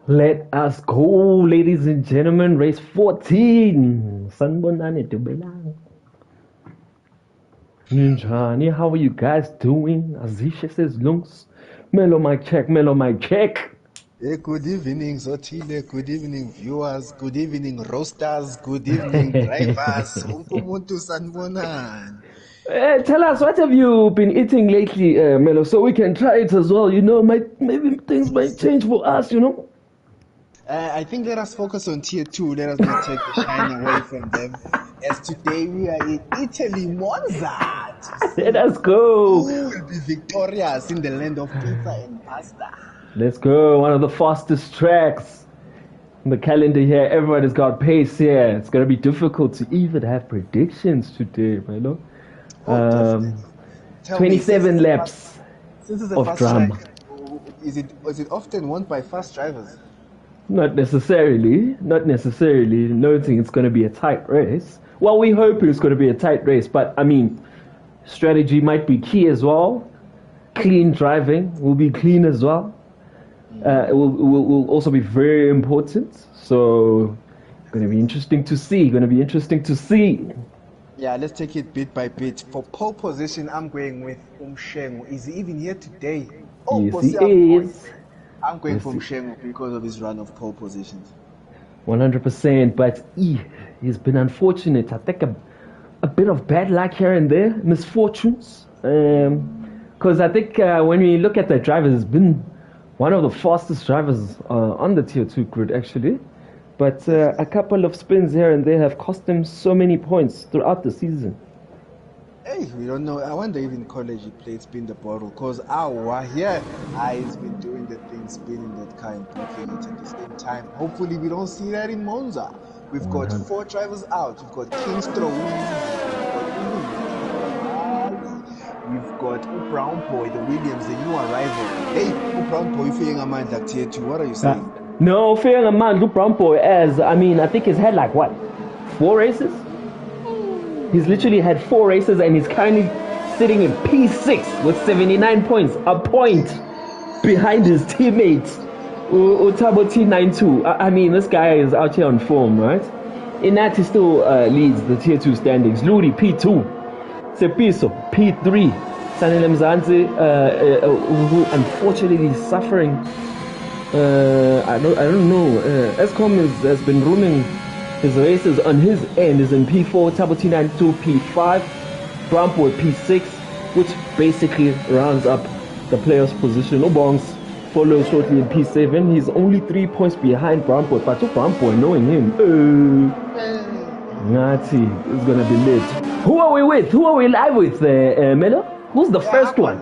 Let us go, ladies and gentlemen. Race 14. Sanbonani Dubelang. Ninjani, how are you guys doing? Azisha says lungs. Melo mic check, melo mic check. Hey, good evening, Zotile. Good evening, viewers. Good evening, roasters. Good evening, drivers. Unkumuntu sanbonan. Tell us, what have you been eating lately, Melo, so we can try it as well. You know, maybe things might change for us, you know. I think let us focus on tier 2. Let us not take the shine away from them. As today we are in Italy, Monza. Let us go. Who will be victorious in the land of pizza and pasta? Let's go. One of the fastest tracks in the calendar here. Everybody's got pace here. It's going to be difficult to even have predictions today, Melo. 27 laps of drama. Is it often won by fast drivers? Not necessarily, noting it's going to be a tight race. Well, we hope it's going to be a tight race, but I mean, strategy might be key as well. Clean driving will be clean as well. It will also be very important. So, going to be interesting to see. Yeah, let's take it bit by bit. For pole position, I'm going with Umshengu. Is he even here today? Oh, yes, he is. I'm going for Umshengu because of his run of pole positions. 100%, but he's been unfortunate. I think a bit of bad luck here and there, misfortunes. Because I think when we look at the drivers, he's been one of the fastest drivers on the tier 2 grid, actually. But a couple of spins here and there have cost him so many points throughout the season. Hey, we don't know. I wonder if in college he played spin the bottle. Because he's been doing the thing, spinning that car and breaking it at the same time. Hopefully we don't see that in Monza. We've got 4 drivers out. We've got Kingstrom. We've got Brown Boy, the Williams, the new arrival. Hey, Brown Boy, feeling a mind like tier 2. What are you saying? No, fearing a man, Brown Boy, I think he's had like what? 4 races? He's literally had 4 races and he's currently sitting in P6 with 79 points, a point behind his teammate, Utabo T92. I mean, this guy is out here on form, right? Inati still leads the tier 2 standings. Ludi, P2. Sepiso, P3. Sanele Mzanzi, who unfortunately is suffering. I don't know. Escom has been running his races on his end. Is in P4, Tabo T92 P5, Brampo P6, which basically rounds up the player's position. Obongs follows shortly in P7. He's only 3 points behind Brampo, but to Brampo, knowing him, Nazi is gonna be lit. Who are we with? Who are we live with, Melo? Who's the first one?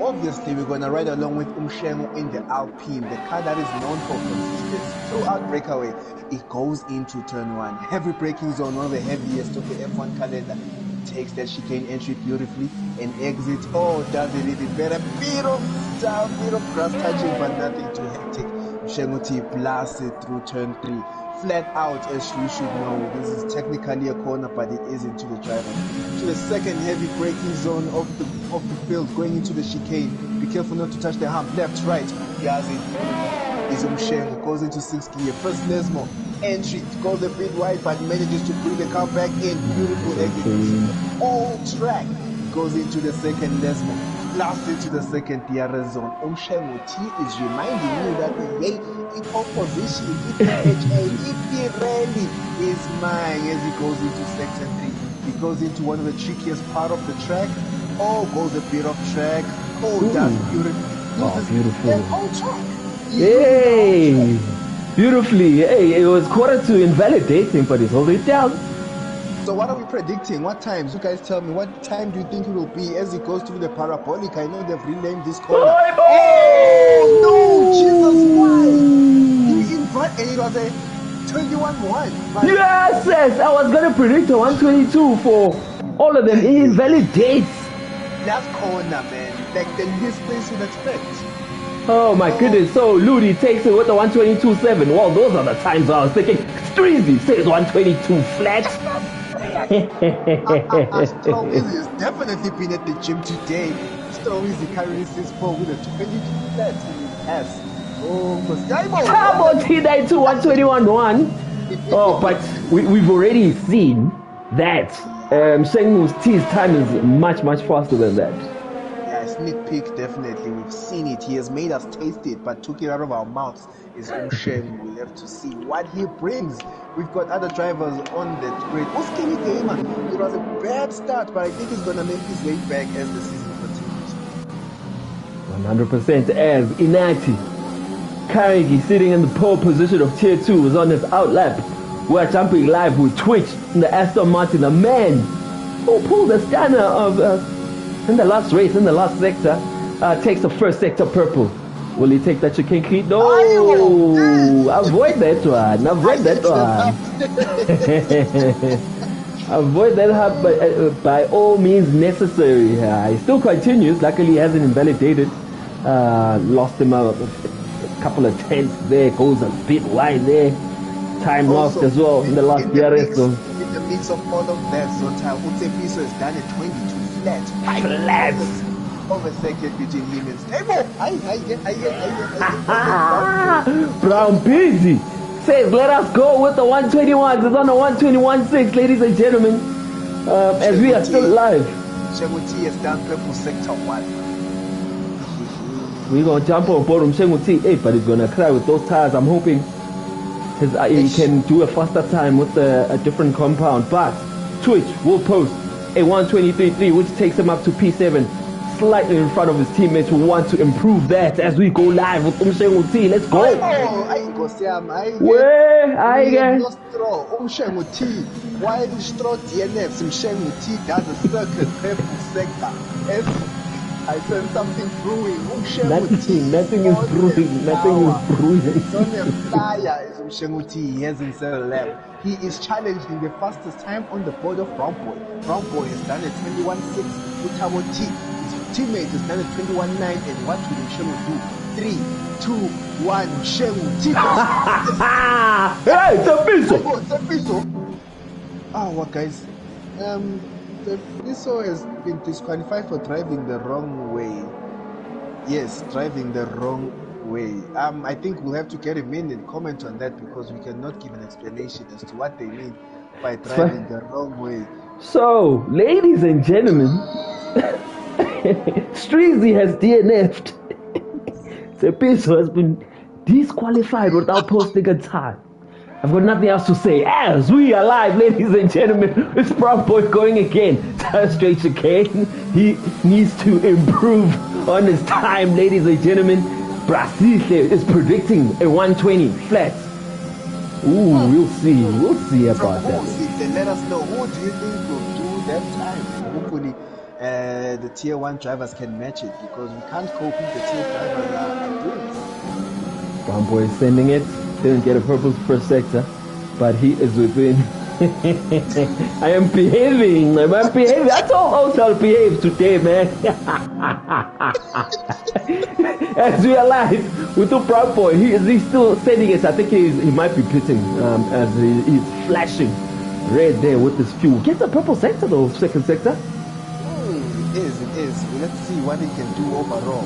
obviously we're going to ride along with Umshengo in the Alpine, the car that is known for consistency throughout breakaway. It goes into turn 1. Heavy braking zone, one of the heaviest of the F1 calendar. Takes that chicane entry beautifully and exits. Oh, does it even better? Bit of stuff, bit of grass touching, but nothing too hectic. Umshengo T blasts it through turn 3. Flat out, as you should know. This is technically a corner, but it isn't to the driver. To the second heavy braking zone of the field, going into the chicane. Be careful not to touch the hump. Left, right. Yazi is Umshengo. Goes into 6th gear. First Lesmo. Entry. Goes a bit wide, but manages to bring the car back in. Beautiful execution. All track. Goes into the second Lesmo. Blasts into the second DRS zone. Umshengo T is reminding you that the opposition, if rally is mine as he goes into sector 3. He goes into one of the trickiest part of the track. Oh, goes a bit off track. Oh, that's beautiful. Oh, beautiful. On track. Hey, beautifully. Hey, it was quarter to invalidating, but he's holding it down. So what are we predicting? What times? You guys tell me. What time do you think it will be as it goes through the parabolic? I know they've renamed this corner. Oh, no! Jesus, why? He invited, and it was a 21-1. Yes, yes. I was going to predict a 122 for all of them. He invalidates. That's corner, man. Like the least place you'd expect. Oh my goodness. So Ludi takes it with the 122.7. Well, those are the times I was thinking. Streezy says 122 flat. Strong has definitely been at the gym today. Strong Easy currently sits 4 with a 22 flat in his ass. Oh, Turbo T92 121.1. Oh, but we've already seen that Shengu's T's time is much faster than that. Yeah, sneak peek, definitely. We've seen it. He has made us taste it, but took it out of our mouths. Is Umshengo. We'll have to see what he brings. We've got other drivers on the grid. Skinny Gamer, it was a bad start, but I think he's going to make his way back as the season continues. 100% as Inati, currently sitting in the pole position of Tier 2, was on his out lap. We're jumping live with Twitch in the Aston Martin, a man who pulled the stunner of in the last race, in the last sector, takes the first sector purple. Will he take that chicane cleat? No! Avoid that one. Avoid that one. Avoid that by all means necessary. He still continues. Luckily, he hasn't invalidated. Lost him a couple of tenths there. Goes a bit wide there. Time Also, lost as well in the last DRS zone. In the mix of all of that, Zota Utsepiso has done a 22 flat. Flats. Of a second between him and Stable. Brown Busy says, let us go with the 121s. It's on the 121.6, ladies and gentlemen. As we are still live. Shengu T has done purple sector 1. We're going to jump on board Shengu T. Hey, but he's going to cry with those tires. I'm hoping he can do a faster time with a different compound. But Twitch will post a 123.3, which takes him up to P7. Slightly in front of his teammates who want to improve that as we go live with Umshengo T. Let's go. Where I get Umshengo T. Why the straw DNF? Umshengo T does a circuit purple sector. I said something brewing. Nothing is brewing. It's on a flyer. Umshengo T. He has himself a lap. He is challenging the fastest time on the board of Brown Boy. Brown Boy has done a 21.6 with Turbo T. Teammate has done a 21.9, and what will Umshengo do? 3, 2, 1, Umshengo T. Hey, it's a piso. Oh, what guys? The Piso has been disqualified for driving the wrong way. Yes, driving the wrong way. I think we'll have to get him in and comment on that because we cannot give an explanation as to what they mean by driving the wrong way. So, ladies and gentlemen, Streezy has DNF'd. Sepiso has been disqualified without posting a time. I've got nothing else to say. As we are live, ladies and gentlemen, it's Brown Boy going again. Straight chicane. He needs to improve on his time, ladies and gentlemen. Brasile is predicting a 120 flat. Ooh, we'll see. We'll see about that. Then let us know. Who do you think will do that time? Hopefully, the tier 1 drivers can match it, because we can't cope if the tier drivers are doing it. Brown Boy is sending it. Didn't get a purple first sector, but he is within. I am behaving. I told Otal behave today, man. As we realize, with the Brown Boy, he's still sending it. I think he might be pitting as he's flashing red there with this fuel. Gets a purple sector though, second sector. It is. Well, let's see what he can do overall.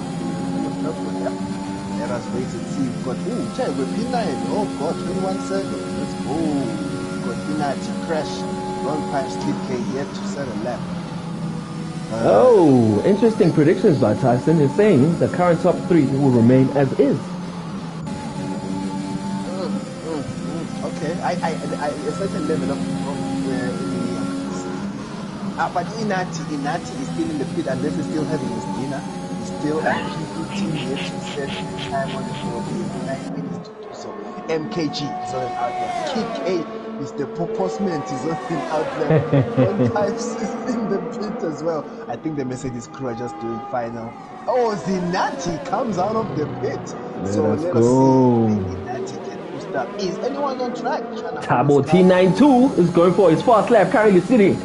Let us wait and see. We've got, we're P9. Oh God, 21 seconds. Let's go. We've got P9 to crash. Wrong pipe slip K yet to set a lap. Interesting predictions by Tyson. Is saying the current top 3 will remain as is. Okay, I a certain level of but Inati is still in the pit unless he's still having his dinner. He's still at P15 yet to set the time on the board. He has 9 minutes to do so. MKG is on an outline. KK is the postman is on an outline. One Pipes is in the pit as well. I think the Mercedes crew are just doing final. Oh, Zinati comes out of the pit. Let us see. Zinati can boost up. Is anyone on track? Tabo T92 is going for his fast lap, currently sitting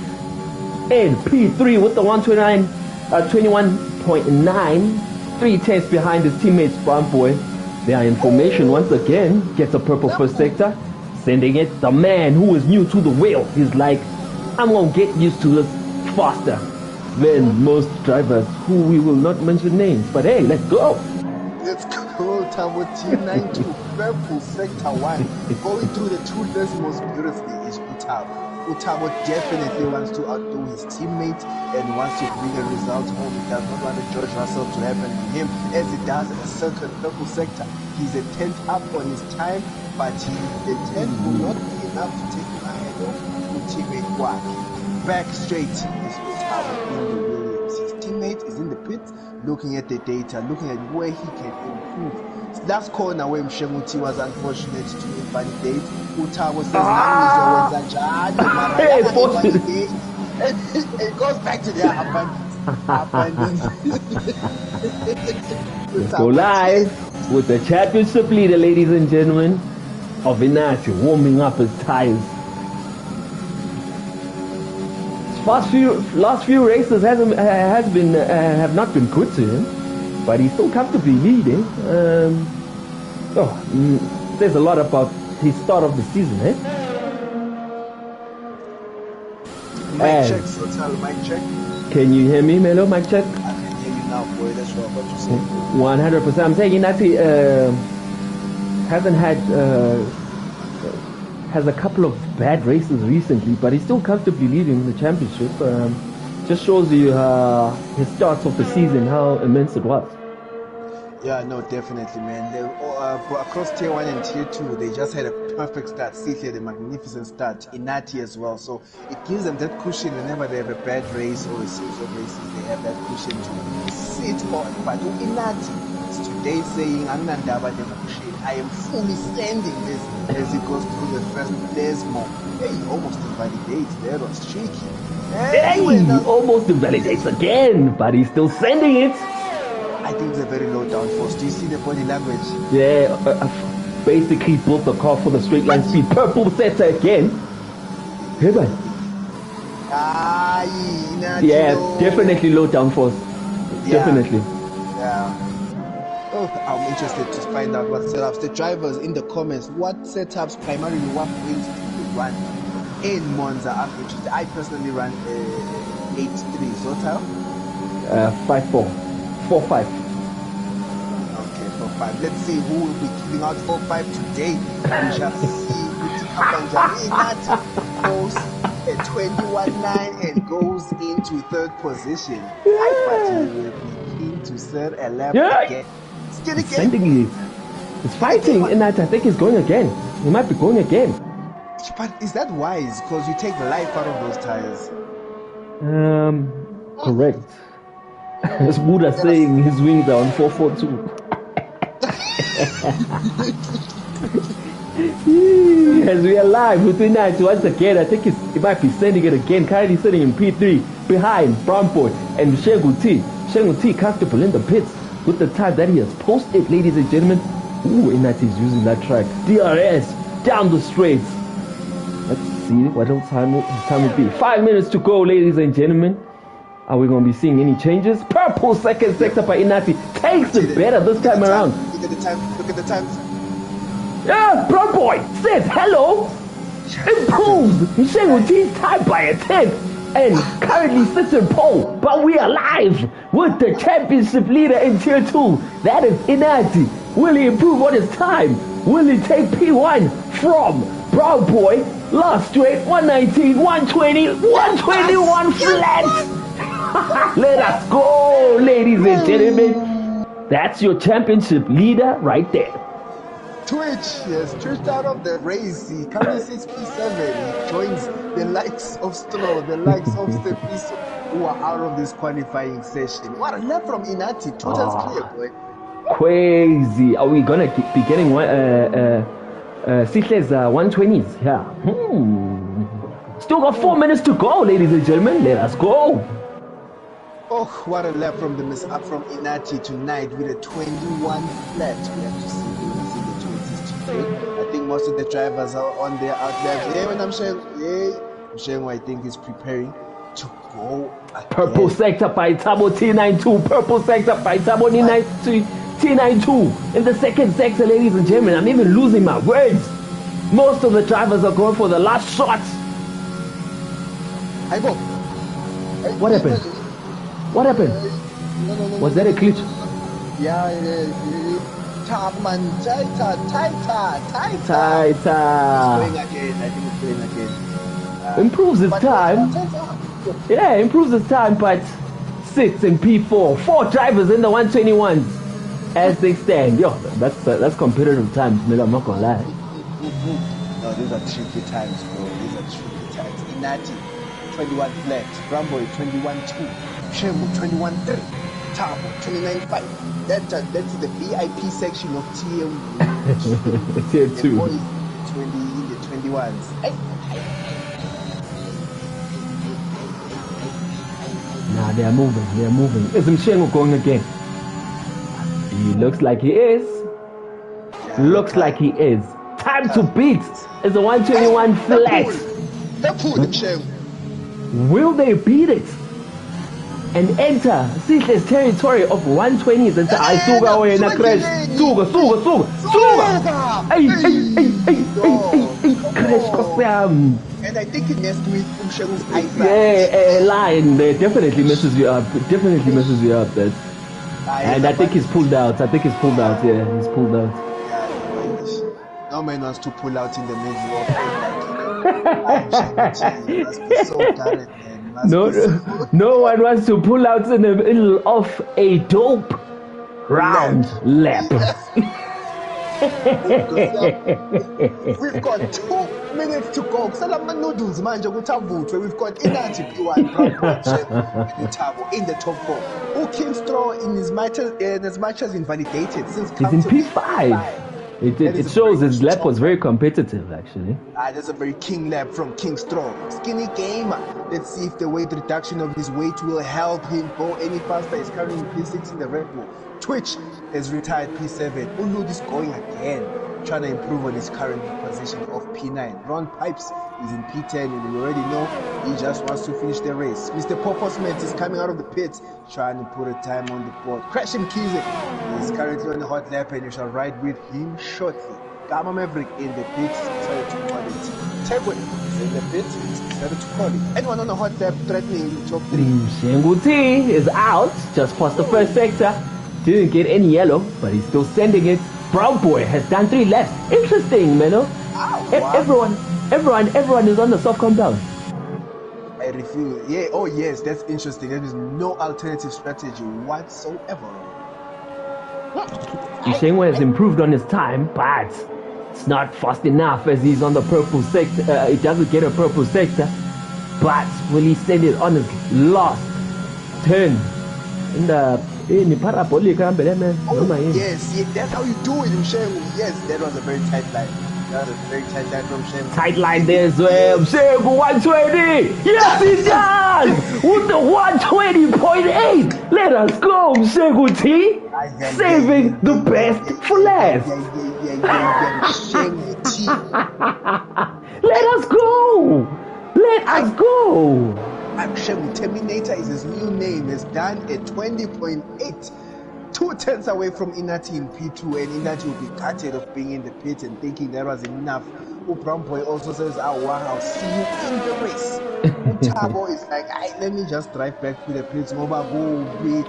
in P3 with the 21.9, 3 tenths behind his teammates Brown Boy. They are in formation once again. Gets a purple first sector, sending it. The man who is new to the wheel, he's like, I'm gonna get used to this faster than most drivers who we will not mention names. But hey, let's go. Let's go. Tabo T92, purple sector 1. Going through the 2 decimals beautifully is Utabo. Utabo definitely wants to outdo his teammate and wants to bring a result home. He does not want George Russell to happen to him, as he does in the second purple sector. He's a 10th up on his time, but the 10th will not be enough to take him ahead of his teammate Wak. Back straight is Utabo in the Williams. His teammate is in the pit, looking at the data, looking at where he can improve. Last corner where Mshemuti was unfortunate to invalidate. Utabo says, it goes back to their abundance. Let's go live with the championship leader, ladies and gentlemen, of Inati warming up his tires. Last few races have not been good to him, but he's still comfortably leading. There's a lot about his start of the season, eh? Mic check, Sotal, mic check. Can you hear me, Melo? Mic check. I can hear you now, boy. That's what you say. 100%. I'm saying Inati hasn't had has a couple of bad races recently, but he's still comfortably leading the championship. Just shows you his starts of the season, how immense it was. Yeah, no, definitely, man. They, across tier 1 and tier 2, they just had a perfect start. City had a magnificent start. Inati as well. So it gives them that cushion whenever they have a bad race or a series of races. They have that cushion to sit on. But Inati is today saying, I am fully standing this as he goes through the first Desmo. Hey, he almost invalidates. That was tricky. He almost invalidates again, but he's still sending it. I think it's a very low downforce. Do you see the body language? Yeah, basically built the car for the straight line speed. Purple sector again. Hey, man. Yeah, definitely low downforce. Yeah. Definitely. Yeah. Oh, I'm interested to find out what setups. The drivers in the comments, what setups primarily, what wins you run in Monza after Tuesday? I personally run 8-3. Zotal? 5-4. 4-5. Okay, 4-5. Let's see who will be giving out 4-5 today. We shall see Inati goes at 21-9 and goes into 3rd position. I thought he will be keen to set a lap again. He's sending it. He's fighting, and I think he's going again. He might be going again. But is that wise? Because you take life out of those tires. Correct. As Buddha saying his wings are on 442. As we are live with Inati once again, I think it might be sending it again. Currently sitting in P3 behind Brownboy and Shengu T. Shengu T comfortable in the pits with the time that he has posted, ladies and gentlemen. Ooh, Inati is using that track. DRS down the straights. Let's see what else time will be. 5 minutes to go, ladies and gentlemen. Are we going to be seeing any changes? Purple second sector by Inati takes it better this time around. Look at the time. Look at the time. Yeah, Brown Boy says hello. Improves Shengu T's time by a tenth and currently sits in pole. But we are live with the championship leader in tier 2. That is Inati. Will he improve on his time? Will he take P1 from Brown Boy? Last straight 119, 120, 121 flat. Let us go, ladies and gentlemen. That's your championship leader right there. Twitch, yes, Twitch out of the race. He currently 6P7. He joins the likes of Stroll, the likes of Stepiso, who are out of this qualifying session. What a lap from Inati. Twitter's clear, boy. Crazy. Are we gonna be getting one? Sitle's 120s? Yeah. Still got 4 minutes to go, ladies and gentlemen. Let us go. Oh, what a lap from the miss up from Inati tonight with a 21 flat. We have to see who is in the 20s today. I think most of the drivers are on their outlets. Yeah, when I'm saying, I think is preparing to go again. Purple sector by Tabo T92. Purple sector by Tabo T92. In the second sector, ladies and gentlemen, I'm even losing my words. Most of the drivers are going for the last shots. I go. What happened? What happened? No. Was that a glitch? Yeah, it is. Taita. It's going again. I think it's going again. Improves his time. Yeah, improves his time, but sits in P4. 4 drivers in the 121s as they stand. Yo, that's competitive times, man. I'm not gonna lie. No, these are tricky times, bro. These are tricky times. Inati, 21 flat. Rambo, 21-2. Shemu, 21-3. Tabo, 29-5. That's the VIP section of tier Tier 2. Boys, 20 in the 21s. Nah, they are moving. Is Mshengu going again? He looks like he is. Time to beat is a 121 flat. Will they beat it and enter Sitle's territory of 120s and say, I suga away in a crash. Suga. Hey, crash Kosam. And I think it messed with Umshengu's eyesight. Yeah, line definitely messes you up. That. And I think he's pulled out. Yeah, he's pulled out. No man wants to pull out in the middle of it. Must be so direct, man. No one wants to pull out in the middle of a dope round lap. We've got 2 minutes to go. We've got Inati P1 in the top 4. Who King Straw in as much as invalidated since he's in P5. It shows his lap was very competitive, actually. That's a very king lap from King Straw. Skinny gamer. Let's see if the weight reduction of his weight will help him go any faster. He's currently P6 in the Red Bull. Twitch has retired P7. Ulu is going again, trying to improve on his current position of P9. Ron Pipes is in P10, and we already know he just wants to finish the race. Mr. Poposmet is coming out of the pits, trying to put a time on the board. Crash him Kizik is currently on the hot lap, and you shall ride with him shortly. Gamma Maverick in the pits, decided to call it. Tegwin is in the pits, decided to call it. Anyone on the hot lap threatening the top 3? Shengu T is out, just past the first sector. Didn't get any yellow, but he's still sending it. Brown Boy has done 3 laps. Interesting, man. Everyone is on the soft compound. I refuse. Yeah. Oh yes, that's interesting. There is no alternative strategy whatsoever. Shengu has improved on his time, but it's not fast enough as he's on the purple sector. He doesn't get a purple sector, but will he send it on his last turn in the parabolic? Oh, yes, that's how you do it in Shengu. Yes, that was a very tight line. That is very tight line from Shem. Tight line there as well. Shengu 120. Yes, he does. With the 120.8. Let us go, Shengu T. Saving the best for last. Let us go. Let us go. Shengu Terminator is his new name. Is done at 20.8. 2 tenths away from Inati in P2, and Inati will be gutted of being in the pit and thinking that was enough. Brown Boy also says, oh wow, I'll see you in the race. Tabo is like, let me just drive back to the pits. Go be.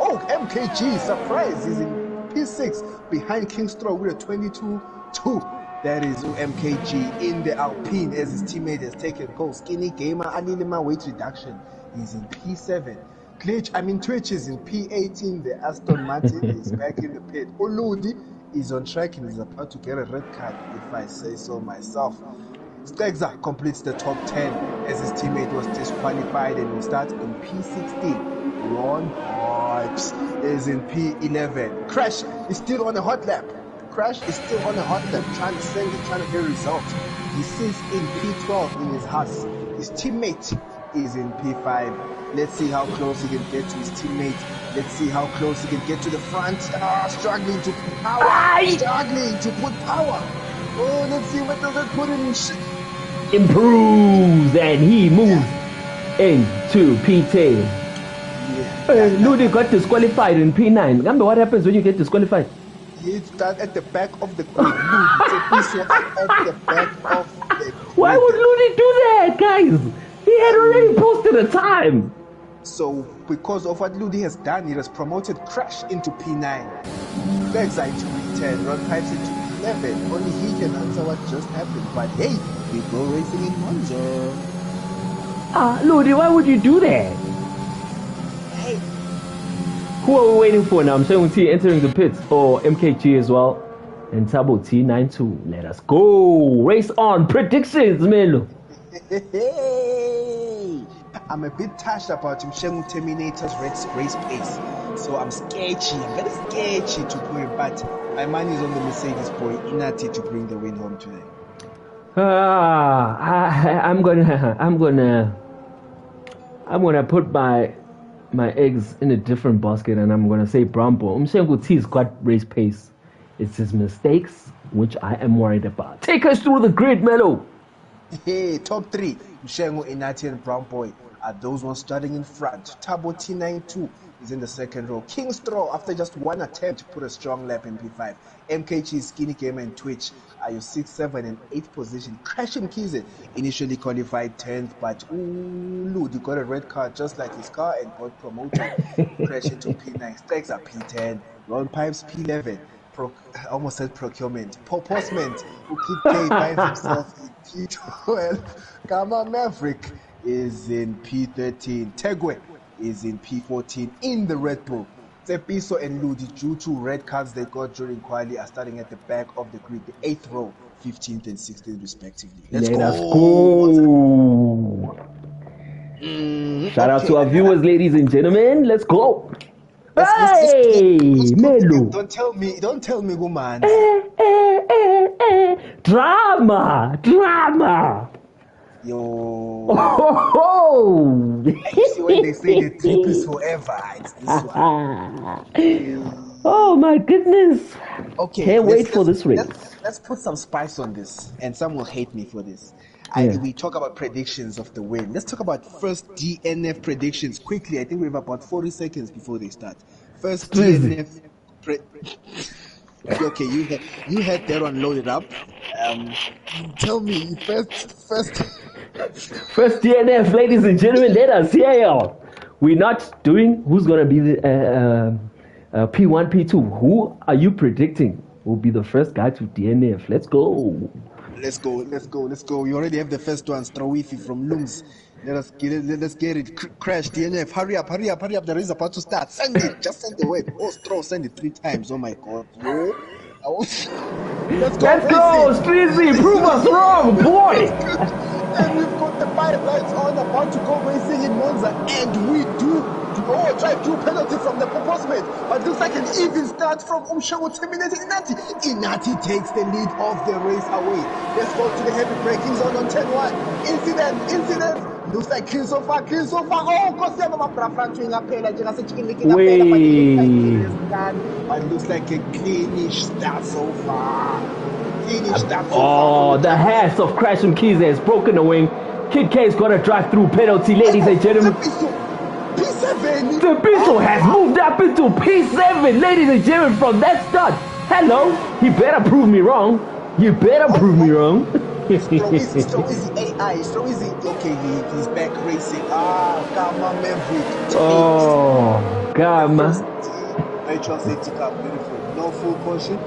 Oh, MKG, surprise, he's in P6 behind Kingstrom with a 22.2. That is MKG in the Alpine as his teammate has taken goal. Skinny Gamer, Anilima weight reduction. He's in P7. Twitch is in P18. The Aston Martin is back in the pit. Oludi is on track and is about to get a red card, if I say so myself. Stegza completes the top 10 as his teammate was disqualified and will start in P16. Ron Pipes is in P11. Crash is still on a hot lap. Trying to send it, trying to get results. He sits in P12 in his house. His teammate is in P5. Let's see how close he can get to his teammate. Let's see how close he can get to the front. Struggling to put power. Oh, let's see what does it put in. Improves and he moves into P10. Ludi got disqualified in P9. Remember what happens when you get disqualified? He's at the back of the grid. Why would Ludi do that, guys? He had already posted a time. So, because of what Ludi has done, he has promoted Crash into P9, Begza into P10, Ron Pipes into P11. Only he can answer what just happened. But hey, we go racing in Monza. Ludi, why would you do that? Hey. Who are we waiting for now? I'm showing T entering the pits for MKG as well. And Tabo T92. Let us go. Race on. Predictions, Melo. Hey. I'm a bit touched about Shengu Terminator's race pace. So I'm very sketchy to put it, but my money is on the Mercedes boy, Inati, to bring the win home today. I'm gonna put my eggs in a different basket, and I'm gonna say Brambo. Shengu T's got race pace. It's his mistakes which I am worried about. Take us through the grid, Melo. Hey, top 3. Shengu, Inati, and Brown Boy are those ones starting in front. Tabo T92 is in the second row. Kingstrom, after just one attempt to put a strong lap in P5. MKG, Skinny Gamer, and Twitch are your 6th, 7th, and 8th position. Crashim Kize initially qualified 10th, but Ludi got a red card just like his car and got promoted. Crash into P9. Stacks are P10. Ron Pipes P11. I almost said procurement. Postman, who keep K finds himself in P12. Gamma Maverick is in P13. Tegwe is in P14 in the Red Bull. Tsepiso and Ludi, due to red cards they got during quali, are starting at the back of the grid, the 8th row, 15th and 16th respectively. Let us go. Shout out to our viewers, ladies and gentlemen. Let's go. Hey, Melo. Don't tell me, woman. Drama. Yo. Oh. You see when they say the trip is forever, it's this one. Oh my goodness. Okay. Can't wait for this race. Let's put some spice on this, and some will hate me for this. We talk about predictions of the win. Let's talk about first DNF predictions quickly. I think we have about 40 seconds before they start. First DNF. Okay, you had that one loaded up. Tell me first DNF, ladies and gentlemen. Let us hear. We're not doing who's gonna be the P1, P2. Who are you predicting will be the first guy to DNF? Let's go. Let's go. You already have the first one, Strawifi from Looms. Let's get it. Crash, DNF. Hurry up. The race is about to start. Send it. Just send the word. Oh, Straw, send it 3 times. Oh my God. Yo. Let's go. Streezy, prove us wrong, boy. And we've got the pipelines on, about to go racing in Monza. And we do Oh, drive-through penalty from the proposement, but looks like an even start from Umshengu terminating Inati. Inati takes the lead of the race away. Let's go to the heavy braking zone on 10-1. Incident. Looks like clean so far. Oh, Kosiama Maprafran to Ingapela, Jurassic Chicken, but looks like a cleanish start so far. Oh, the hands of Crash Mkhize has broken the wing. Kid K is going to drive through penalty, ladies and gentlemen. P7. Tepiso has moved up into P7, ladies and gentlemen, from that start. Hello, you better prove me wrong. Prove me wrong. Strong easy AI. Strong easy. Okay, he's back racing. Gamma Maverick. Oh, Gamma. Virtual safety car, beautiful. No full caution.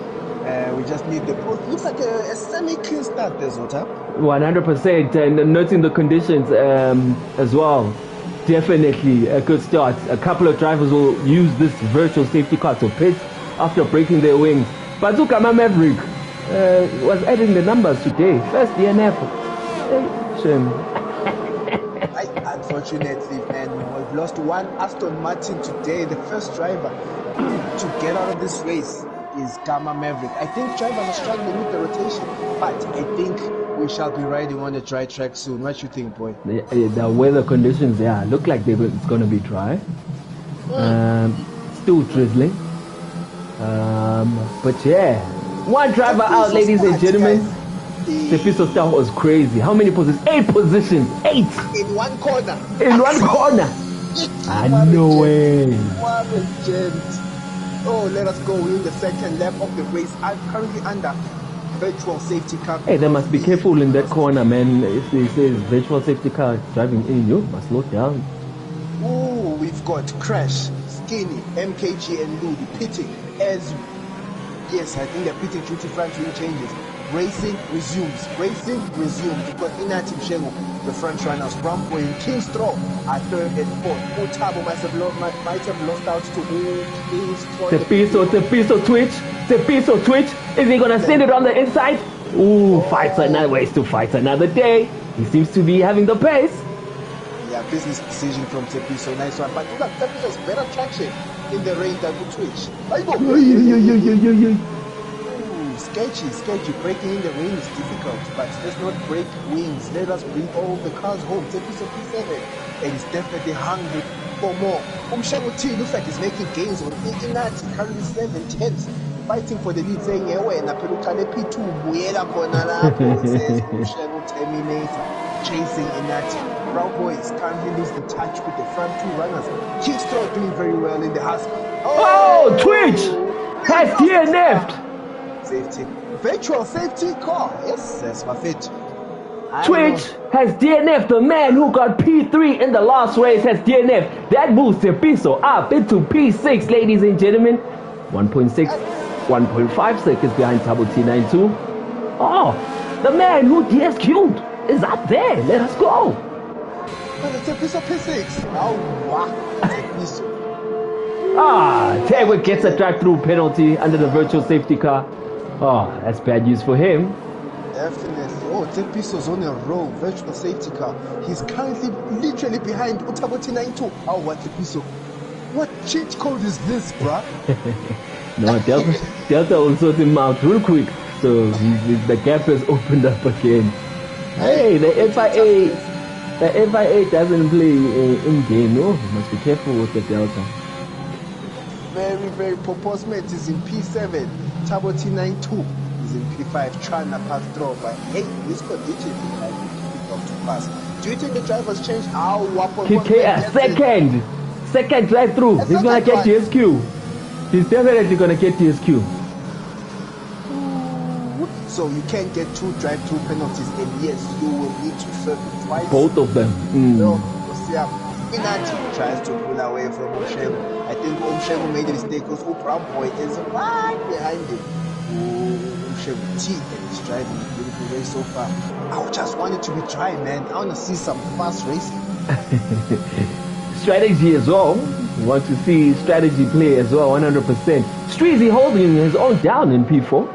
We just need the post. Looks like a semi-clean start there, Zota. 100%, and noting the conditions as well. Definitely a good start. A couple of drivers will use this virtual safety car to pit after breaking their wings. But Gamma Maverick was adding the numbers today. First DNF. Shame. Unfortunately, man, we've lost one Aston Martin today. The first driver to get out of this race is Gamma Maverick. I think drivers are struggling with the rotation, but I think we shall be riding on a dry track soon. What you think, boy? The weather conditions, look like it's going to be dry. Still drizzling. But yeah, one driver out, ladies and gentlemen. The piece of stuff was crazy. How many positions? 8 positions. 8 in one corner. No way. What a gent. Oh, let us go in the second lap of the race. I'm currently under virtual safety car. Hey, they must be careful in that corner, man. If they say virtual safety car driving in, you must slow down. Oh, we've got Crash, Skinny, MKG, and Ludi pitting as. Yes, I think they're pitting due to front wing changes. Racing resumes. Because Inati Mshengu, the front runners, Brampo and King's Throw are third and fourth. Utabo might have lost out to Tepiso Twitch. Is he gonna send it on the inside? Fights another ways to fight another day. He seems to be having the pace. Yeah, business decision from Tepiso, nice one. But look at Tepiso's better traction in the rain than the Twitch. Sketchy. Breaking in the rain is difficult, but let's not break wings. Let us bring all the cars home. Tepiso P7, and he's definitely hungry for more. Umshengu T looks like he's making gains on Inati, currently 7/10, fighting for the lead, saying, "Yewena Pelukale P2, Buyela Konalapo." It says Umshengu Terminator, chasing Inati. Brown Boys currently losing touch with the front two runners. Kickstart doing very well in the Husky. Twitch has DNF'd. Safety. Virtual safety car. Yes, that's my fit. Twitch has DNF'd. The man who got P3 in the last race has DNF'd. That moves Tepiso up into P6, ladies and gentlemen. 1.5 seconds behind Tabo T92. The man who DSQ'd is up there. Let us go. Tepiso P6. Wow. Tepiso. Tegwick gets a drive-through penalty under the virtual safety car. That's bad news for him. Definitely. Tepiso's on a roll. Virtual safety car. He's currently literally behind Utabo T92. What Tepiso? What cheat code is this, bruh? No, Delta will sort him out real quick. So the gap has opened up again. Hey, the FIA doesn't play in-game. You must be careful with the Delta. Very, very proposement is in P7. Tabo T92 is in P5. Trying to pass through, but hey, this condition is like difficult to pass. Do you think the drivers changed second drive through? He's gonna get DSQ. He's definitely gonna get DSQ. So you can't get 2 drive-through penalties, and yes, you will need to serve it twice. Both of them. Inati tries to pull away from Umshengu. I think Umshengu made a mistake because Brown Boy is right behind him. Umshengu T, and he's driving a beautiful race so far. I just want it to be dry, man. I want to see some fast racing. Strategy as well. We want to see strategy play as well, 100%. Streezy holding his own down in P4.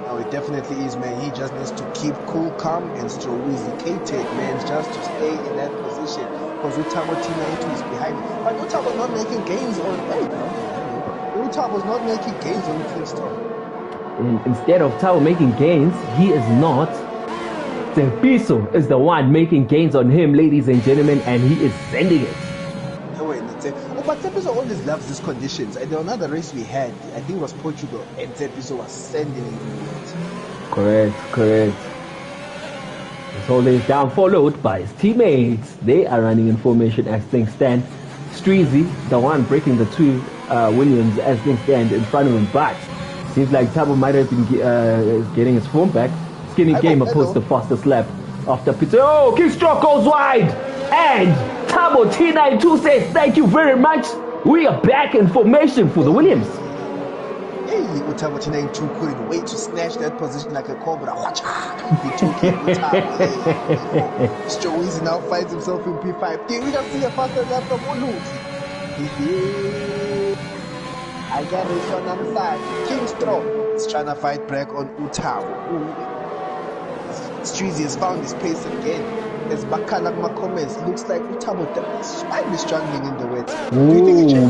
Now we it definitely is, man. He just needs to keep cool, calm, and stroizicated, man, just to stay in that position. Because Utabo T92 is behind. But Utabo's not making gains on. Utabo's not making gains on Kingston. Instead of Tabo making gains, he is not. Tepiso is the one making gains on him, ladies and gentlemen, and he is sending it. But Tepiso always loves these conditions. And the another race we had, I think it was Portugal, and Tepiso was sending it. Correct. He's holding it down, followed by his teammates. They are running in formation as things stand. Streezy, the one breaking the two Williams as things stand in front of him, but seems like Tabo might have been getting his form back. Skinny Gamer posts the fastest lap after Peter. Oh, Kickstroke goes wide, and Tabo T92 says thank you very much. We are back in formation for the Williams. Hey, Tabo T92 couldn't wait to snatch that position like a cobra. Watch out! He took it. Stroezy now finds himself in P5. Did we not see a faster lap from Olu? I got it on number 5. Kingstroke is trying to fight back on Utabo. Streezy has found his pace again. As Bakala comments, looks like Utabo might be struggling in the wet.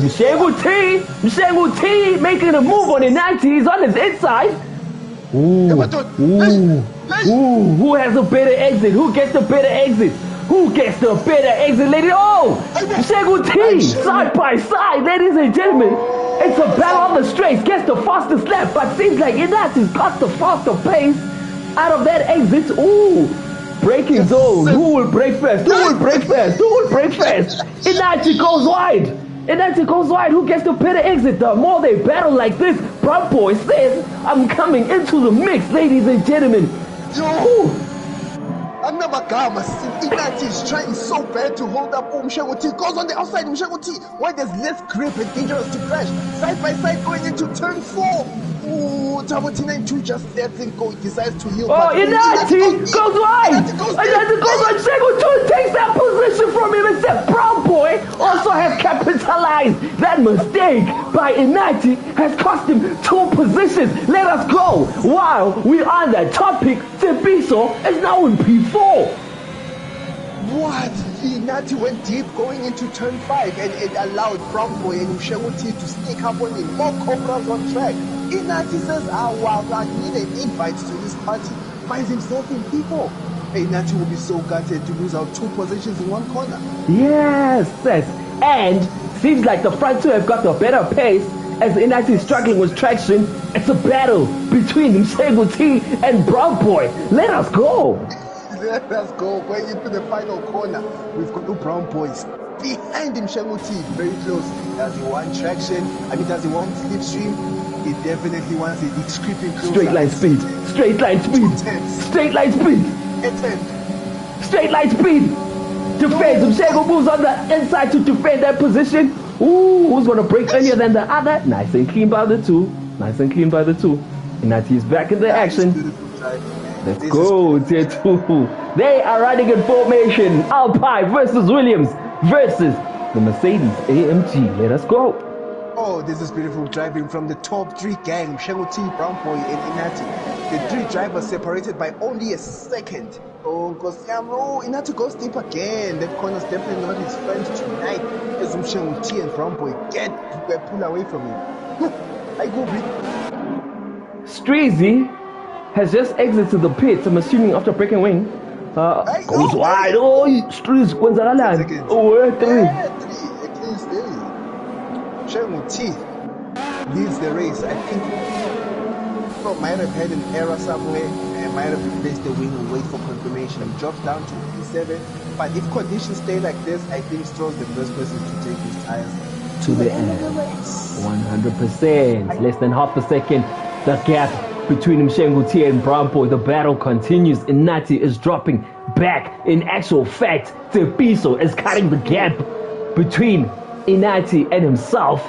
Mshengu T making a move on Inati. He's on his inside. Who has a better exit? Who gets the better exit? Lady? Oh, Mshengu T side by side, ladies and gentlemen. It's a battle of the straights. Gets the fastest lap, but seems like Inati's got the faster pace out of that exit. Ooh. Braking zone. Who will brake first? Inati goes wide. Who gets the better exit? The more they battle like this, Brown Boy says, I'm coming into the mix, ladies and gentlemen. Anamagama, Inati is trying so bad to hold up Mshengu T. Goes on the outside, Mshengu T. Why there's less grip and dangerous to crash. Side by side going into turn 4. Ooh, Tabo T92 just lets him go. He decides to yield. Oh, Inati goes wide. Mshengu T takes that position from him, except Brown Boy also has capitalized. That mistake by Inati has cost him 2 positions. Let us go. While we're on that topic, Tepiso is now in P4. What? Inati went deep going into turn 5 and it allowed Brown Boy and Mshengu T to sneak up on him. More cobras on track. Inati says, I need an invite to this party. Finds himself in P4. Inati will be so gutted to lose out 2 positions in one corner. Yes. And seems like the front two have got the better pace. As Inati is struggling with traction, it's a battle between Mshengu T and Brown Boy. Let us go. Let us go. Going into the final corner, we've got 2 Brown Boys behind him. Mshengu T very close. Does he want traction? Does he want slipstream? He definitely wants it. It's creeping closer. Straight line speed. Defense. Mshengu moves on the inside to defend that position. Ooh, who's going to break earlier than the other? Nice and clean by the two. Inati is back in the action. Let's go, Tier 2. They are running in formation. Alpine versus Williams versus the Mercedes AMG. Let us go. Oh, this is beautiful driving from the top 3 gang, Mshengu T, Brown Boy, and Inati. The 3 drivers separated by only a second. Oh, because Inati goes deep again. That corner's definitely not his friend tonight. As Mshengu T and Brown Boy pull away from him. I go big. Streezy has just exited the pits, I'm assuming after breaking wing. Goes wide. Oh, Streezy, Gonzalez. Oh, 3. Mshengu T leads the race. I think might have had an error somewhere and might have replaced the wing and wait for confirmation. He drops down to P7. But if conditions stay like this, I think Stroll's the first person to take his tires to the end. 100%. Less than half a second. The gap between Mshengu T and Brown Boy. The battle continues. Inati is dropping back. In actual fact, Tepiso is cutting the gap between Inati and himself.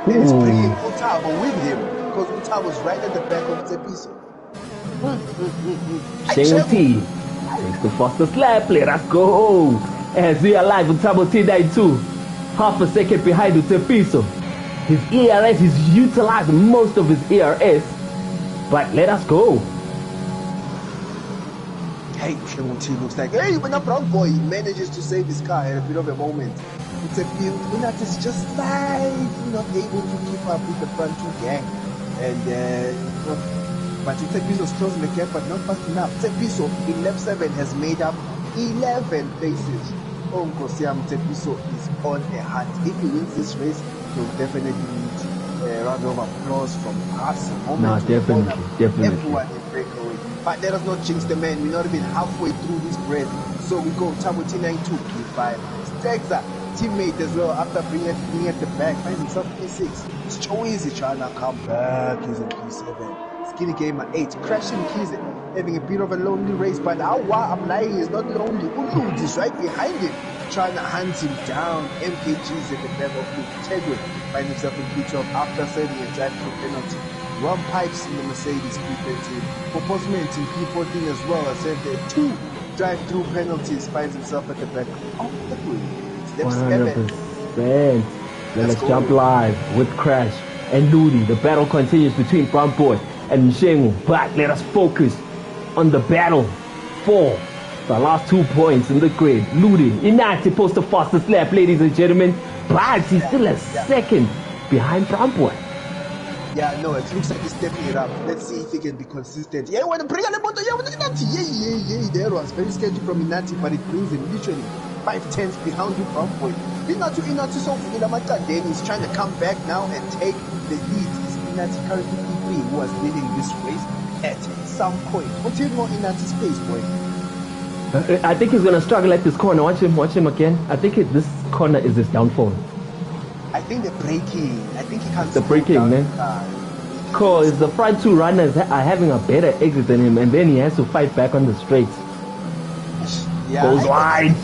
He's bringing Utabo with him because Utabo's right at the back of Tepiso. Mshengu T takes the fastest lap. Let us go. As we are live, Utabo T92 half a second behind Tepiso. His ERS, he's utilized most of his ERS. But let us go. Hey, T looks like, hey, when a brown boy manages to save his car at a bit of a moment. It's a field. Unat is just slightly not able to keep up with the front two gang. And, but Tsepiso's closing the gap, but not fast enough. Tsepiso in lap 7 has made up 11 places. Nkosiam Tsepiso is on a hunt. If he wins this race, he'll definitely need a round of applause from us. No, definitely. Everyone in BrakeAway. But let us not jinx the man. We're not even halfway through this race. So we go Tabo T92, P5. Stegza, teammate as well, after being at the back, finds himself P6. It's so easy trying to come back. He's in P7. Skinny Gamer 8, crashing Kize, having a bit of a lonely race, but I'm lying, he's not lonely. Ulud is right behind him, trying to hunt him down. MKG's at the back of the Tegwe, finds himself in P12 after saving a drive-through penalty. Ron Pipes in the Mercedes P13, Proposement in P14 as well, as if there are 2 drive-through penalties, finds himself at the back of the Tegwe. 100%. Let's jump live with Crash and Ludi. The battle continues between Brown Boy and Mshengu. But let us focus on the battle for the last 2 points in the grid. Ludi, Inati posts the fastest lap, ladies and gentlemen, but he's still a second behind Brown Boy. Yeah, no, it looks like he's stepping it up. Let's see if he can be consistent. Yeah, when the bring on the motor, yeah, with Inati, yeah. There was very sketchy from Inati, but it brings him literally 5/10 behind you, Brown Boy. Inati so then he's trying to come back now and take the lead. It's Inati currently P3 who was leading this race at some point. What's in more Inati's pace, boy? I think he's gonna struggle at this corner. Watch him again. I think this corner is his downfall. I think the braking. I think he can't. The braking, man. Cause the front 2 runners are having a better exit than him, and then he has to fight back on the straights. Yeah, goes wide.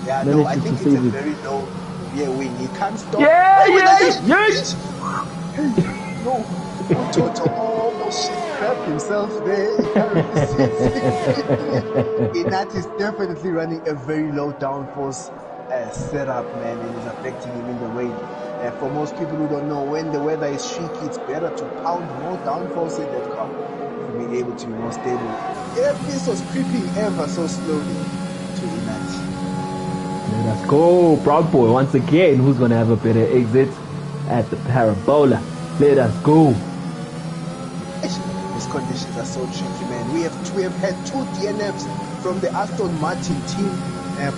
Yeah, no, I think it's a very low wing. He can't stop. Yes. No, Toto almost crapped himself there. Inat is definitely running a very low downforce setup, man, and is affecting him in the rain. For most people who don't know, when the weather is shaky, it's better to pound more downforce in that car to be able to be more stable. This was creeping ever so slowly to Inat. Let us go, Brown Boy once again. Who's gonna have a better exit at the Parabola? Let us go. These conditions are so tricky, man. We have had 2 DNFs from the Aston Martin team.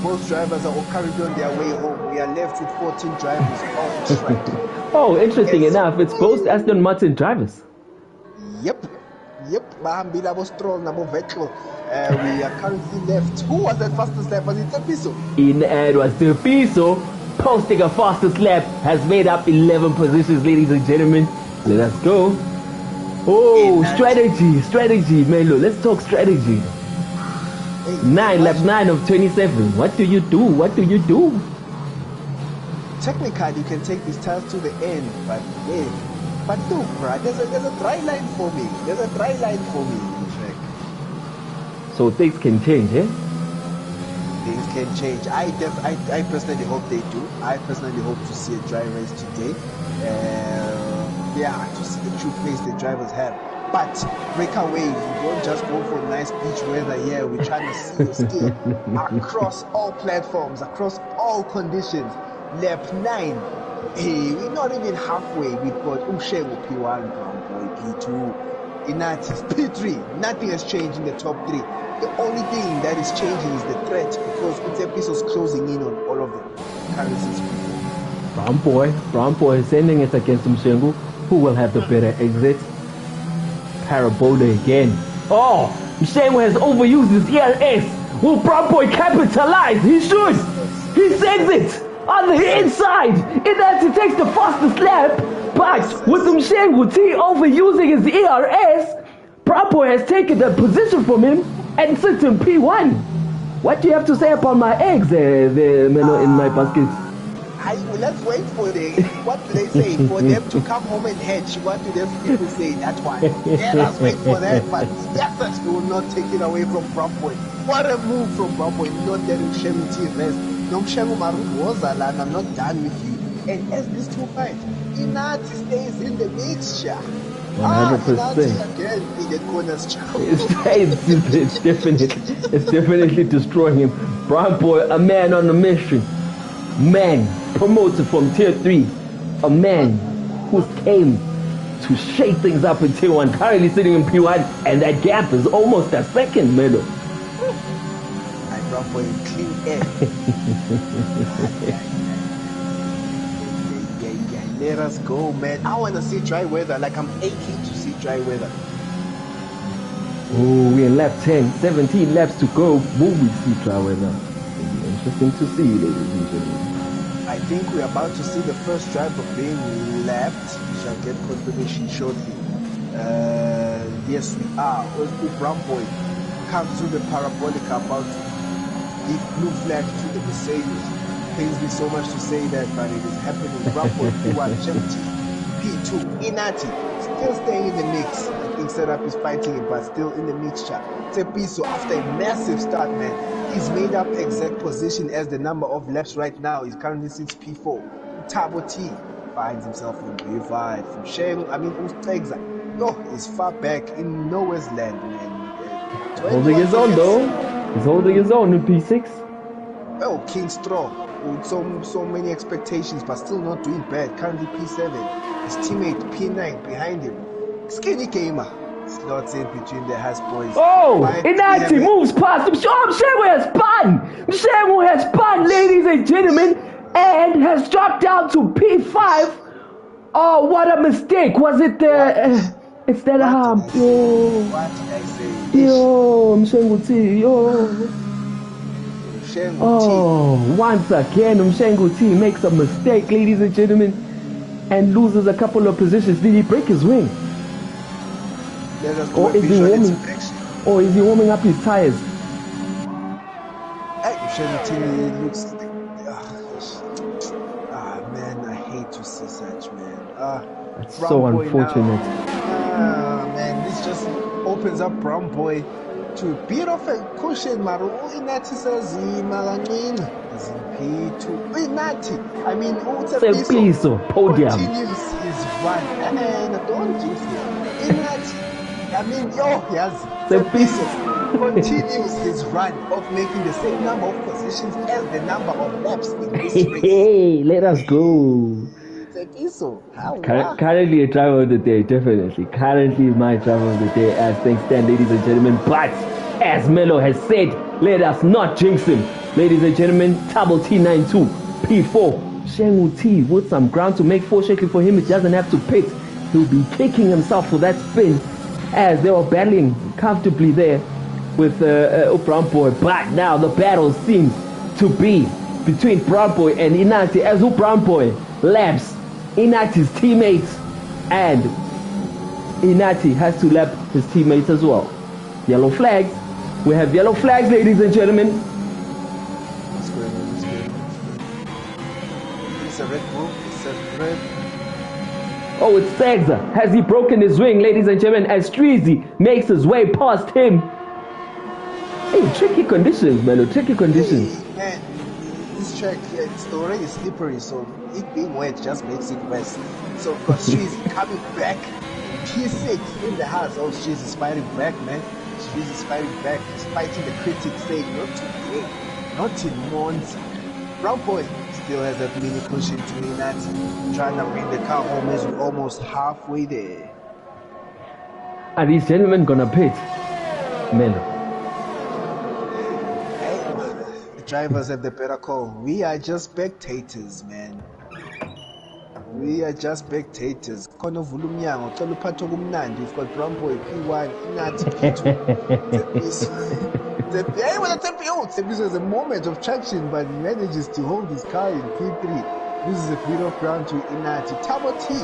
Both drivers are currently on their way home. We are left with 14 drivers on track. Oh, interesting enough, it's both Aston Martin drivers. Yep. Bahambila was strong, we are currently left. Who was that fastest lap? Was it Tsepiso? It was Tsepiso, posting a fastest lap, has made up 11 positions, ladies and gentlemen. Let us go. Oh, strategy, Melo. Let's talk strategy. Lap 9 of 27. What do you do? Technically, you can take these tires to the end, but look, bruh, there's a dry line for me. in the track. So things can change, eh? Things can change. I personally hope they do. I personally hope to see a dry race today. To see the true pace the drivers have. But BrakeAway, we don't just go for nice beach weather here. We're trying to see the skill across all platforms, across all conditions. Lap 9. Hey, we're not even halfway. We've got Umshego P1, Brown Boy P2, Inatis P3. Nothing has changed in the top 3. The only thing that is changing is the threat, because Utsepiso's closing in on all of the currencies people. Brown Boy is sending it against Umshengu, who will have the better exit. Parabola again. Oh, Mshengu has overused his ERS. Will Brown Boy capitalize? He should. He sends it on the inside. It actually takes the fastest lap, but with Mshengu overusing his ERS, Brown Boy has taken the position from him and sits in P1. What do you have to say about my eggs there, Melo, in my basket? Let's wait for what do they say? For them to come home and hedge. What do those people say? That one. Yeah, let's wait for that. But yes, we will not take it away from Brown Boy. What a move from Brown Boy, not letting Shemu rest. No Shemu Maru was and I'm not done with you. And as this two fight, Inati stays in the mixture. 100%. Again, in the corners. It's definitely destroying him. Brown Boy, a man on a mission. Man promoted from tier 3. A man who came to shake things up in tier 1. Currently sitting in P1, and that gap is almost a second, Melo. Brown Boy in clean air. Let us go, man. I want to see dry weather. Like, I'm aching to see dry weather. Oh, we're in lap 10. 17 laps to go. Will we see dry weather? Interesting to see, ladies and gentlemen. I think we're about to see the first driver being lapped. We shall get confirmation shortly. Yes, we are. Brown Boy comes through the parabolica about to give blue flag to the Mercedes. Pains me so much to say that, but it is happening. Brown Boy P1, GMT, P2, Inati, still staying in the mix. I think Setup is fighting it, but still in the mixture. Tepiso, after a massive start, man, he's made up exact position as the number of laps right now. He's currently sits P4. Tabo T finds himself in P5. From Sheng, Ustegza, he's far back in nowhere's land, man. Holding his own, though. He's holding his own in P6. Oh, King Strong. With so many expectations, but still not doing bad. Currently P7. His teammate P9 behind him. Skinny gamer slots in between the Has boys. Oh, Inati moves past him. Mshengu has spun. Mshengu has spun, ladies and gentlemen, and has dropped down to P5. Oh, what a mistake! Was it the? It's that hump. Yo. What did I say? Yo, Mshengu T. Yo. Oh, once again, Mshengu T makes a mistake, ladies and gentlemen, and loses a couple of positions. Did he break his wing? Or is he warming up his tires? Mshengu T looks like... man, I hate to see such, man. It's so unfortunate. Man, this just opens up Brown Boy to a bit of a cushion, Maru. Inati says, Malangin is in P2. Inati, Tepiso, podium. Continues his run. And don't jinx it. Inati, yes. Tepiso continues his run of making the same number of positions as the number of laps in this race. Hey, let us go. Tepiso, currently a driver of the day, definitely. Currently my driver of the day as things stand, ladies and gentlemen. But as Melo has said, let us not jinx him. Ladies and gentlemen, Tabo T92, P4. Shengu T with some ground to make 4 shaking for him. He doesn't have to pit. He'll be kicking himself for that spin as they were battling comfortably there with Brown Boy. But now the battle seems to be between Brown Boy and Inati as Brown Boy laps Inati's teammates, and Inati has to lap his teammates as well. Yellow flags. We have yellow flags, ladies and gentlemen. What's going on? It's a red bull. It's a red. Oh, it's Segza. Has he broken his wing, ladies and gentlemen, as Streezy makes his way past him? Hey, tricky conditions, man. Tricky conditions. Hey, man. This track, it's already slippery, so it being wet just makes it worse. So, because she's coming back, P6 in the house. Oh, she's fighting back, man. She's fighting back. She's fighting the critics, saying, not today, not in Monza. Brown Boy still has that mini cushion to Inati, trying to bring the car home as we're almost halfway there. Are these gentlemen gonna pit? Melo. Drivers have the better call. We are just spectators, man. We are just spectators. Kono Vulumyango, Tolu Pato Gumnandi. We've got Brown Boy P1, Inati P2. Tepiso has a moment of traction, but he manages to hold his car in P3. Loses a bit of ground to Inati. Tabo T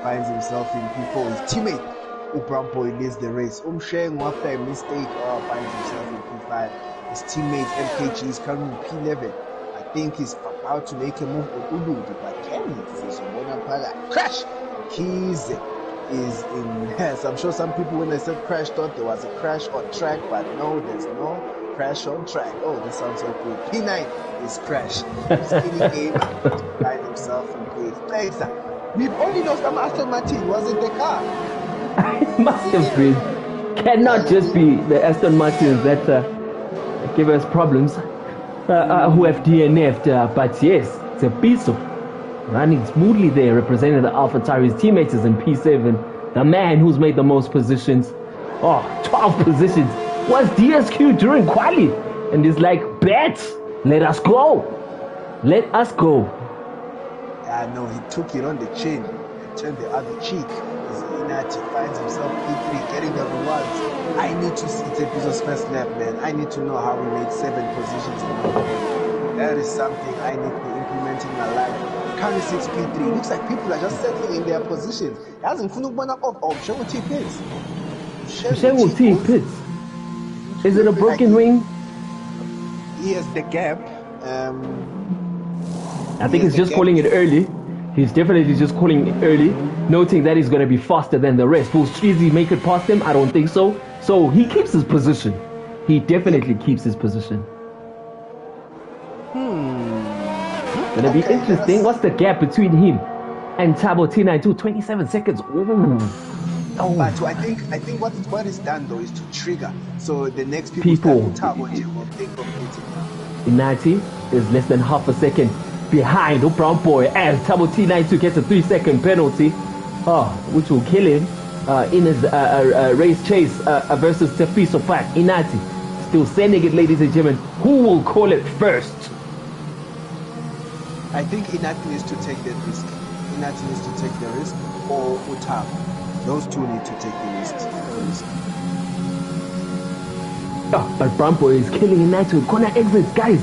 finds himself in P4. His teammate, Brown Boy, leads the race. Sheng, after a mistake, finds himself in P5. His teammate MKG is currently P11. I think he's about to make a move on Uludi, but can he? Crash! Keys is in. Yes, I'm sure some people when they said crash thought there was a crash on track, but no, there's no crash on track. Oh, this sounds so good. P9 is crash. Skinny game, find himself in place. We've only lost Aston Martin. Was it the car? It must have been. Cannot just be the Aston Martins that give us problems, who have DNF'd. But yes, it's a piece of running smoothly there, representing the AlphaTauri. His teammates is in P7. The man who's made the most positions. Oh, 12 positions. Was DSQ during quali. And he's like, bet, let us go. Let us go. Yeah, no, he took it on the chin and turned the other cheek. As Inati finds himself P3, getting the rewards. I need to see Tepiso's first lap, man. I need to know how we made 7 positions in the game. That is something I need to implement in my life. Currently 6 P3. Looks like people are just settling in their positions. T Pits. Is it a broken wing? He has the gap. I think he's just calling it early. He's definitely just calling it early, noting that he's going to be faster than the rest. Will Streezy make it past him? I don't think so. So he keeps his position. He definitely keeps his position. Gonna be interesting. What's the gap between him and Tabo T92? 27 seconds. Ooh. Oh, but I think what is done though is to trigger. So the next people will think of hitting. Inati is less than half a second behind the Brown Boy as Tabo T92 gets a 3-second penalty, which will kill him in his race chase versus Tefiso Pat. Inati still sending it, ladies and gentlemen. Who will call it first? I think Inati needs to take that risk. Inati needs to take the risk, or Utab. Those two need to take the risk. But Brown Boy is killing Inati with corner exits, guys.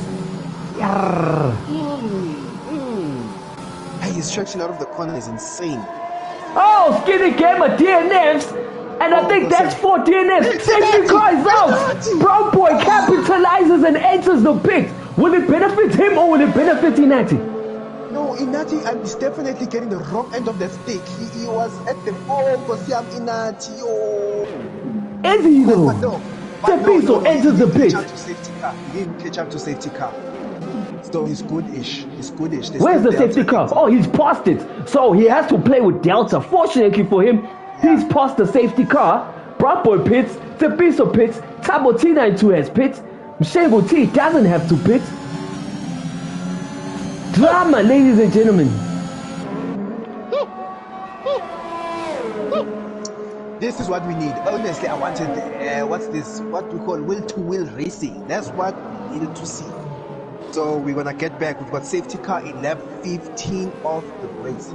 Hey, his stretching out of the corner is insane. Oh, Skinny Gamer DNFs. And I think that's 4 DNFs. Safety car is out. Brown Boy capitalizes and enters the pit. Will it benefit him or will it benefit Inati? No, Inati is definitely getting the wrong end of the stick. He was at the ball for Siam Inati. Oh. Is he though? Tepiso enters the pit. He didn't catch up to safety car. So he's goodish. Where's the safety car? Oh, he's past it. So he has to play with Delta. Fortunately for him, he's past the safety car. Brown Boy pits. Tepiso pits. Tabo T92 has pits. Mshengo T doesn't have to pit. Drama, ladies and gentlemen. This is what we need. Honestly, I wanted what we call will-to-will racing. That's what we needed to see. So we're gonna get back. We've got safety car in lap 15 of the race.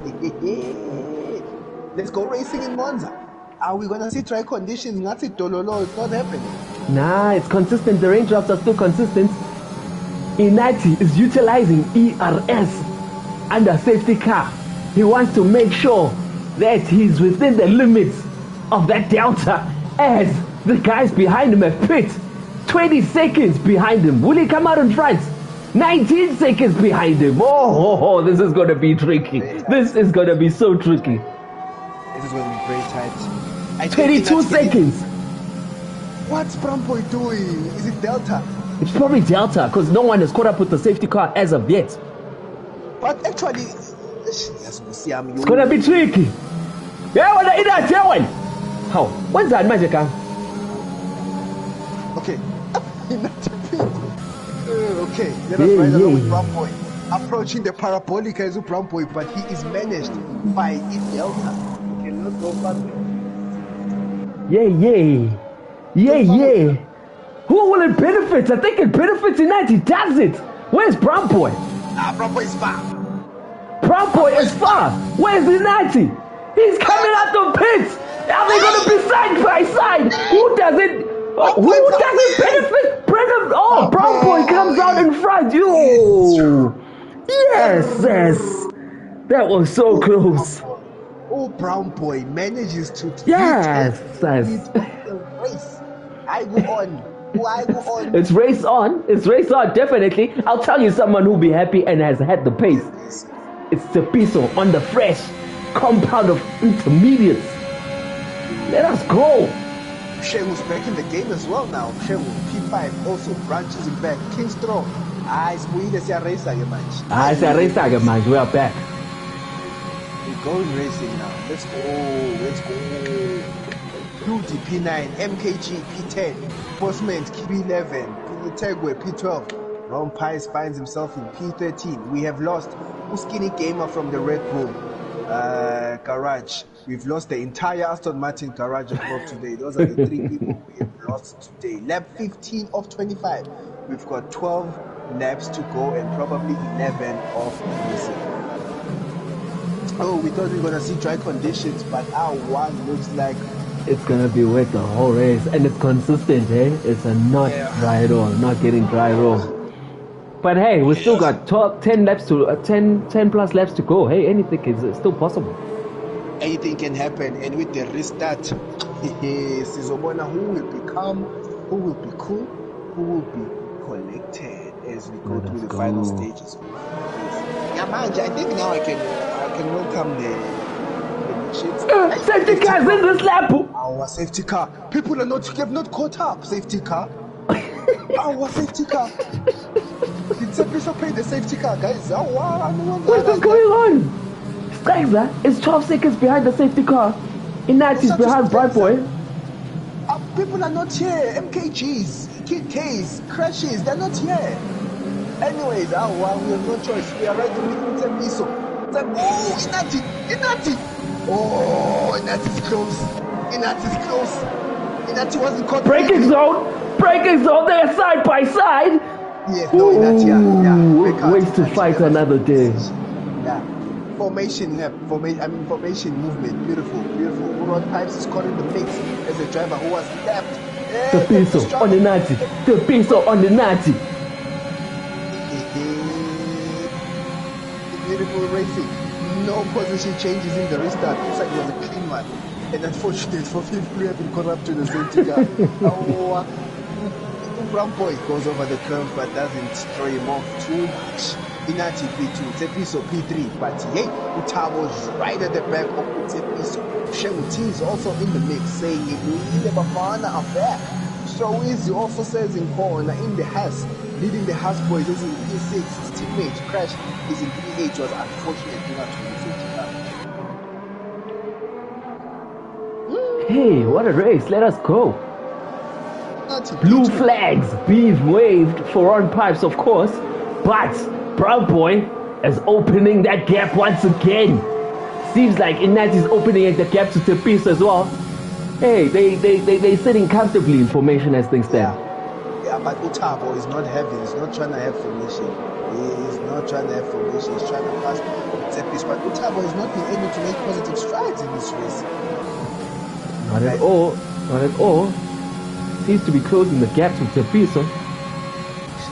Let's go racing in Monza. Are we gonna see dry conditions? Not it, Dololo. It's not happening. Nah, it's consistent. The raindrops are still consistent. Inati is utilizing ERS under safety car. He wants to make sure that he's within the limits of that delta as the guys behind him have pit. 20 seconds behind him. Will he come out in front? 19 seconds behind him. Oh, this is going to be tricky. This is going to be so tricky. This is going to be very tight. 22 seconds. What's Brown Boy doing? Is it Delta? It's probably Delta because no one has caught up with the safety car as of yet. But actually, it's going to be tricky. Yeah, what are you doing? How? When's that magic? Okay. Okay, let us ride along with Brown Boy. Approaching the parabolic as a Brown Boy, but he is managed by Delta. Okay, let's go back. Yeah. Who will it benefit? I think it benefits Inati. Does it? Where's Brown Boy? Brown Boy is far. Brown Boy is far. Where's Inati? He's coming out the pits. Are they going to be side by side? Who does it? Who does it benefit? Brown Boy comes out in front. Yes. That was so close. Brown Boy manages to yes. I go on. It's race on, definitely. I'll tell you someone who'll be happy and has had the pace. It's Tepiso on the fresh compound of intermediates. Let us go. Shemu's back in the game as well now. Shemu, P5 also branches him back. King Strong. It's we are back. We're going racing now. Let's go. Ludi P9, MKG P10, Postman P11, Tegwe P12. Ron Pies finds himself in P13. We have lost Skinny Gamer from the Red Bull garage. We've lost the entire Aston Martin garage of today. Those are the 3 people we have lost today. Lap 15 of 25. We've got 12 laps to go and probably 11 of racing. Oh, we thought we were going to see dry conditions, but our one looks like it's going to be wet the whole race. And it's consistent, eh? It's not dry at all. Not getting dry at all. But hey, we still got 10 laps to 10 plus laps to go. Hey, anything is still possible. Anything can happen, and with the restart, Sizobona, who will be calm, who will be cool, who will be collected as we go through the final stages. Yeah, man, I think now I can welcome the safety cars in this lap. Our safety car. People have not caught up. Safety car. Our safety car. Did Sepiso pay the safety car, guys? What is going on? Strexler is 12 seconds behind the safety car. Inat is behind BrakeAway. People are not here. MKGs, KKs, crashes, they're not here. Anyways, we have no choice. We are riding with Sepiso. Oh, Inati. Oh, Inati is close. Inati wasn't caught. Braking zone. They're side by side. Yes, no, Inati. Yeah. Ways to fight another day. Yeah. Formation movement. Beautiful. Ron Pipes is caught in the mix as a driver who was left. The piso on the Nazi. Beautiful racing. No position changes in the restart. Looks like it was a clean one. And unfortunately for him, we have been caught up to the safety car. Brown boy goes over the curve but doesn't throw him off too much. Inati P2, Tepiso P3, but hey, Utabo is right at the back of Tepiso. Shemuti is also in the mix, saying if we need a Bafana affair. So Easy also says in corner in the Haas, leading the Haas boys is in P6. His teammate Crash is in P8, was unfortunately not to the safety car. Hey, what a race, let us go. Blue flags being waved for Ron Pipes, of course, but Brown Boy is opening that gap once again. Seems like Inat is opening the gap to Tepiso as well. Hey, they sitting comfortably in formation as things stand. Yeah, but Utabo is not having. He's not trying to have formation. He's not trying to have formation. He's trying to pass Tepiso, but Utabo has not been able to make positive strides in this race. Not at all. Seems to be closing the gap to Tepiso.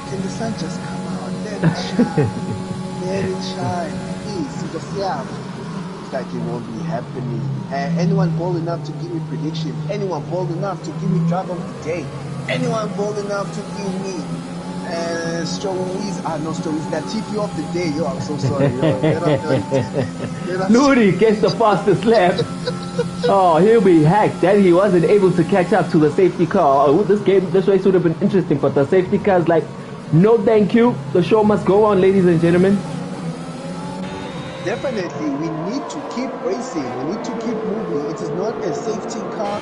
Can the sun just come out? Let it shine. Let it shine. Please, it's like it won't be happening. Anyone bold enough to give me prediction? Anyone bold enough to give me driver of the day? Anyone bold enough to give me Stowies? Stowies, Latifi of the day. Yo, I'm so sorry. Ludi gets the fastest lap. Oh, he'll be hacked that he wasn't able to catch up to the safety car. Oh, this race would have been interesting, but the safety car is like, no thank you. The show must go on, ladies and gentlemen. Definitely, we need to keep racing. We need to keep moving. It is not a safety car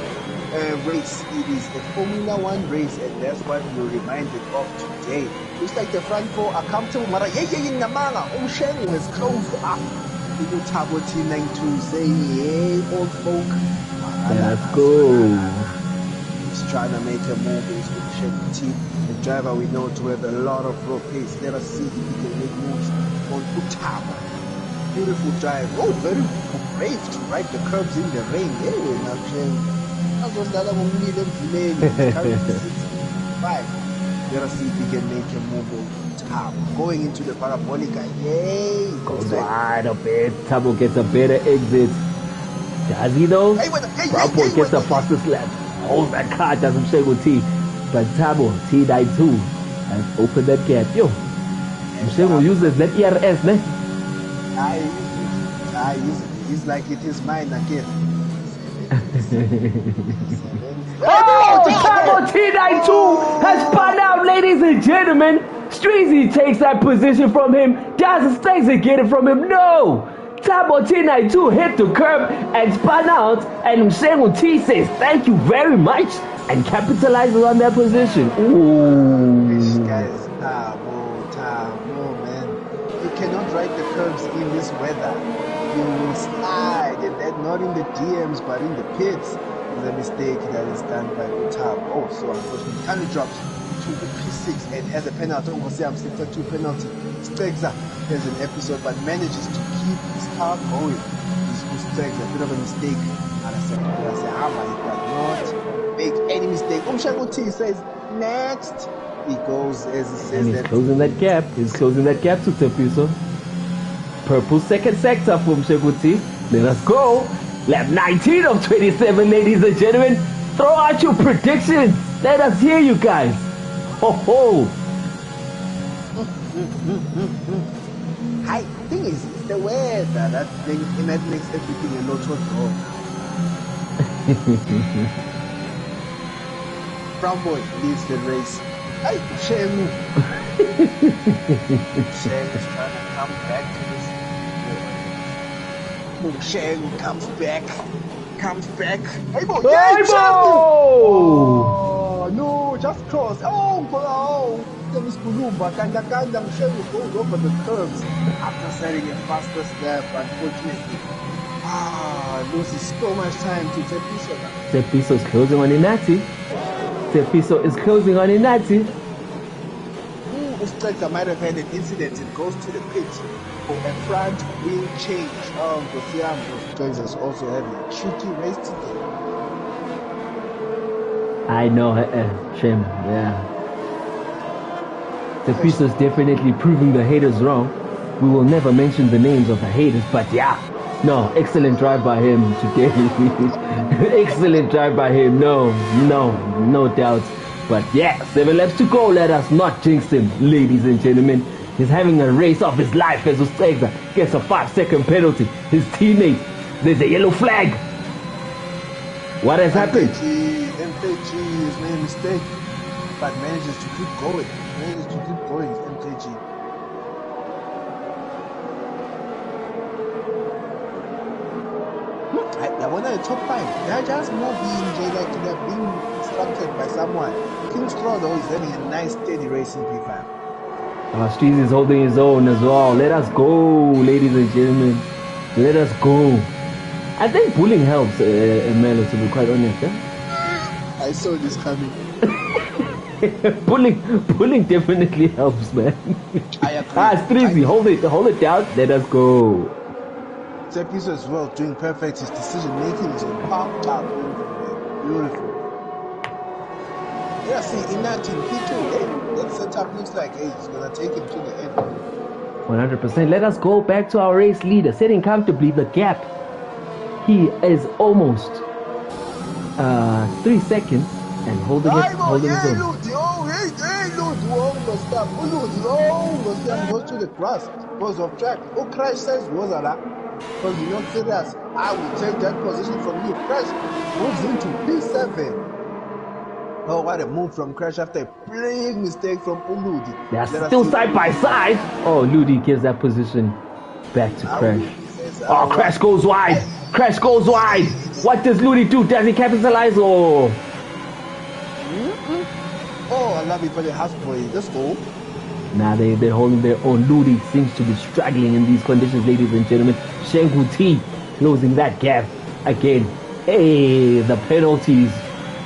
race. It is a Formula 1 race, and that's what we're reminded of today. Looks like the front four are comfortable. Mara Namanga, Umsheng was closed up. People Tabo T92 saying, hey, old folk. Let's go. He's trying to make a move. He's with Sheng the driver we know to have a lot of raw pace. Let us see if he can make moves on Utabo. Beautiful drive. Oh, very brave to ride the curbs in the rain. Anyway, now let us see if he can make a move on Tabo. Going into the parabolica. Yay! Goes wide a bit. Tabo gets a better exit. Does he though? Bravo gets the fastest lap. Hold that car, doesn't say with T. But Tabo, T92, has opened that gap. Yo, Mshego uses that ERS, ne? I use it. It's like it is mine again. Oh, Tabo T92 has spun out, ladies and gentlemen. Streezy takes that position from him. Doesn't Stacy get it from him? No! Tabo T too hit the curb and spun out, and Mshengu T says thank you very much and capitalizes on that position. This Ooh. guy is Tabo, man. You cannot ride the curves in this weather. You will slide, and that not in the DMs but in the pits. Is a mistake that is done by Utab. Oh, so unfortunately, Kanu drops to the P6 and has a penalty. I'm sector 2 penalty. Stegza has an episode but manages to keep his car going. This Stegza, a bit of a mistake. And I said, he does not make any mistake. Umshango T says, next. He goes as he says. And he's closing that gap. He's closing that gap to Tepiso. Purple second sector for Umshango T. Let us go. Lap 19 of 27, ladies and gentlemen. Throw out your predictions. Let us hear you guys. Ho ho. I think it's the weather that makes everything a lot of draw. Brown boy leads the race. Hey, Shemu. Shemu is trying to come back to this. Shemu comes back. Hey, boy. Hey, Oh, no, just cross. Oh. There is Kulumba. Kanda Shemu goes over the curves after setting a faster step, unfortunately. Loses so much time to Tepiso now. Tepiso is closing on Inati. Tepiso is closing on Inati. Ustexa might have had an incident. It goes to the pit for a front wheel change. Ustexa is also having a tricky race today. I know, shame, yeah. Tepiso is definitely proving the haters wrong. We will never mention the names of the haters, but yeah. No, excellent drive by him today. Excellent drive by him. No doubt. But yeah, 7 laps to go. Let us not jinx him, ladies and gentlemen. He's having a race of his life as Ustexa gets a 5-second penalty. His teammate, there's a yellow flag. What has happened? MKG has made a mistake, but manages to keep going. It's MKG. I wonder the top 5. They're just more being like they're being instructed by someone. King's Straw though is having a nice steady race in P5. Streez is holding his own as well. Let us go, ladies and gentlemen. Let us go. I think pulling helps, Melo, to be quite honest. I saw this coming. pulling definitely helps, man. I agree. Streezy, hold it down. Let us go. Tepiso as well, doing perfect. His decision making is on top. Beautiful. Yeah, see, in that team, P2, that setup looks like he's gonna take him to the end. 100%. Let us go back to our race leader, sitting comfortably the gap. He is almost 3 seconds and holding his own. Goes to the grass, goes off track. Oh, Crash says, because you're not serious. I will take that position from you. Crash moves into P7. Oh, what a move from Crash after a big mistake from Uludi. They're still side by side. Oh, Ludi gives that position back to Crash. Oh, Crash goes wide. Crash goes wide. What does Ludi do? Does he capitalize or? Oh, I love it for the house boy. Let's go. Nah, they're holding their own. Ludi seems to be struggling in these conditions, ladies and gentlemen. Shengu T closing that gap again. Hey, the penalties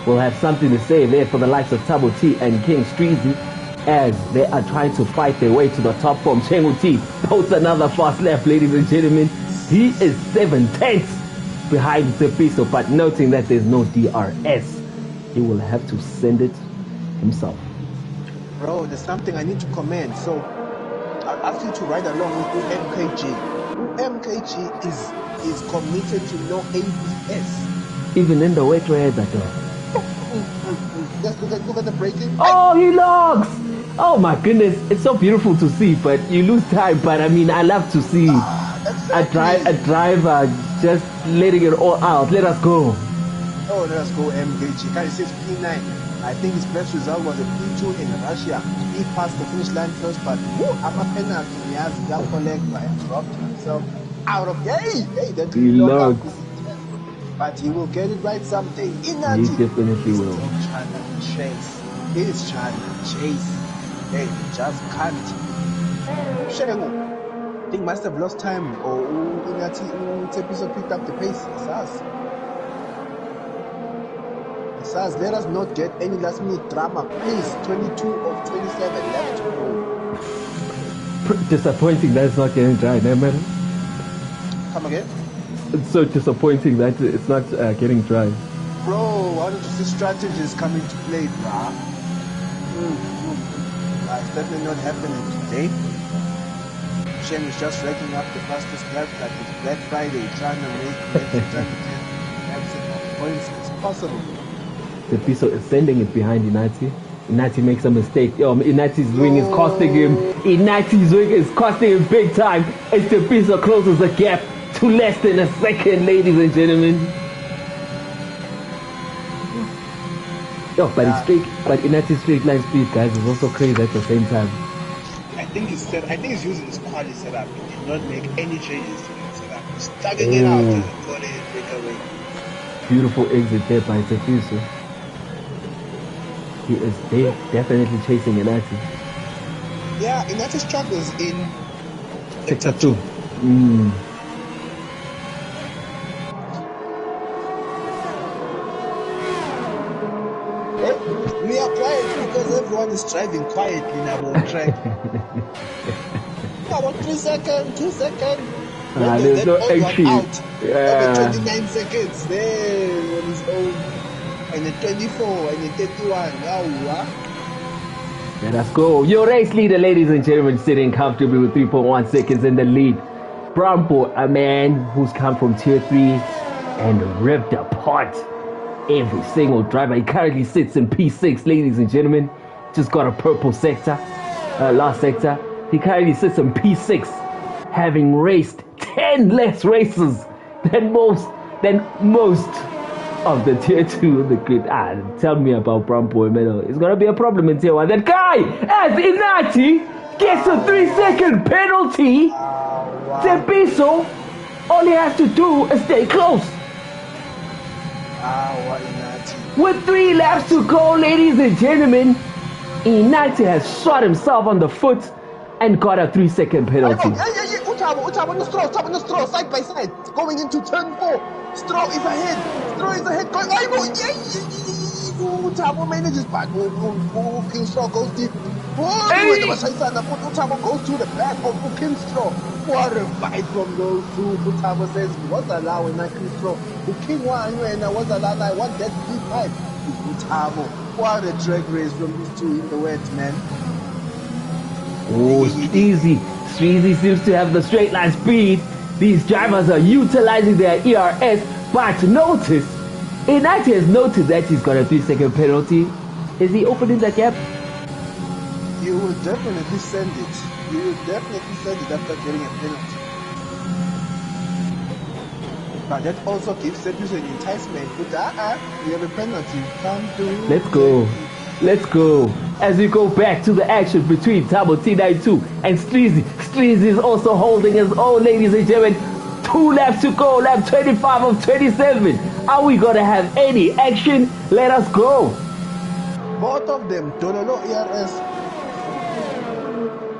will have something to say there for the likes of Tabo T and King Streezy as they are trying to fight their way to the top form. Shengu T posts another fast left, ladies and gentlemen. He is 7/10 behind Tepiso, but noting that there's no DRS, he will have to send it himself. Bro, there's something I need to comment. So I'll ask you to ride along with MKG. MKG is committed to no ABS. Even in the wet weather, though. Let's look at the braking. Oh, he logs! Oh my goodness, it's so beautiful to see, but you lose time. But I mean, I love to see a driver just letting it all out. Let us go. Oh, let us go, MKG. Guy says P9. I think his best result was a P2 in Russia. He passed the finish line first, but I'm a penalty. He has got collect by dropped himself. out of hey, that He lockup looks. is intense. But he will get it right someday. He Inati definitely is will. still trying to chase. He's trying to chase. Hey, just can't. Shengo. I think must have lost time or Inati Tepiso picked up the pace. Asas, let us not get any last minute drama, please. 22 of 27 left to go. Disappointing that it's not getting dry, no matter. Come again? It's so disappointing that it's not getting dry. Bro, why don't you see strategies coming to play, bruh? It's definitely not happening today. Shen is just racking up the fastest lap like it's Black Friday, trying to make maximum points as possible. The Piso is sending it behind Inati. Inati makes a mistake. Inati's wing is costing him. Inati's wing is costing him big time. As the Piso closes the gap to less than a second, ladies and gentlemen. But Inati's straight line speed, guys, is also crazy at the same time. I think he's using his quality setup. He did not make any changes to the setup. He's tugging it out and got it breakaway. Beautiful exit there by Tefiso. He is definitely chasing Inati. Yeah, Inati struggles in Sector 2. We are quiet because everyone is driving quietly now on track. Come on, 2 seconds. There's no entry. Out. Yeah. 29 seconds there on his own. And the 24 and the 31. Wow. Let us go. Your race leader, ladies and gentlemen, sitting comfortably with 3.1 seconds in the lead. Brownport, a man who's come from tier 3 and ripped apart every single driver. He currently sits in P6, ladies and gentlemen. Just got a purple sector, last sector. He currently sits in P6, having raced 10 less races than most of the tier 2 of the grid. Tell me about Brownport, man. It's gonna be a problem in tier 1. That guy, as Inati, gets a 3-second penalty. Tepiso, all he has to do is stay close. With 3 laps to go, ladies and gentlemen, Inati has shot himself on the foot and got a 3-second penalty. Utabo, no straw, side by side, going into turn 4. Straw is ahead, going, Utabo manages, but Kingshaw goes deep. Utabo goes to the back of Kingshaw. What a fight from those two. Utabo says, what's allowed when Kingshaw? King one, and I was allowed, I want that deep fight. Utabo, what a drag race from these two in the wet, man. Oh, Streezy seems to have the straight line speed. These drivers are utilizing their ERS, but notice, Inati has noticed that he's got a 3-second penalty. Is he opening the gap? You will definitely send it. After getting a penalty. But that also gives Sepus an enticement. But we have a penalty. Can't do it. Let's go. As we go back to the action between Tabo T92 and Streezy. Streezy is also holding his own, ladies and gentlemen. 2 laps to go, lap 25 of 27. Are we gonna have any action? Let us go. Both of them, Dololo ERS.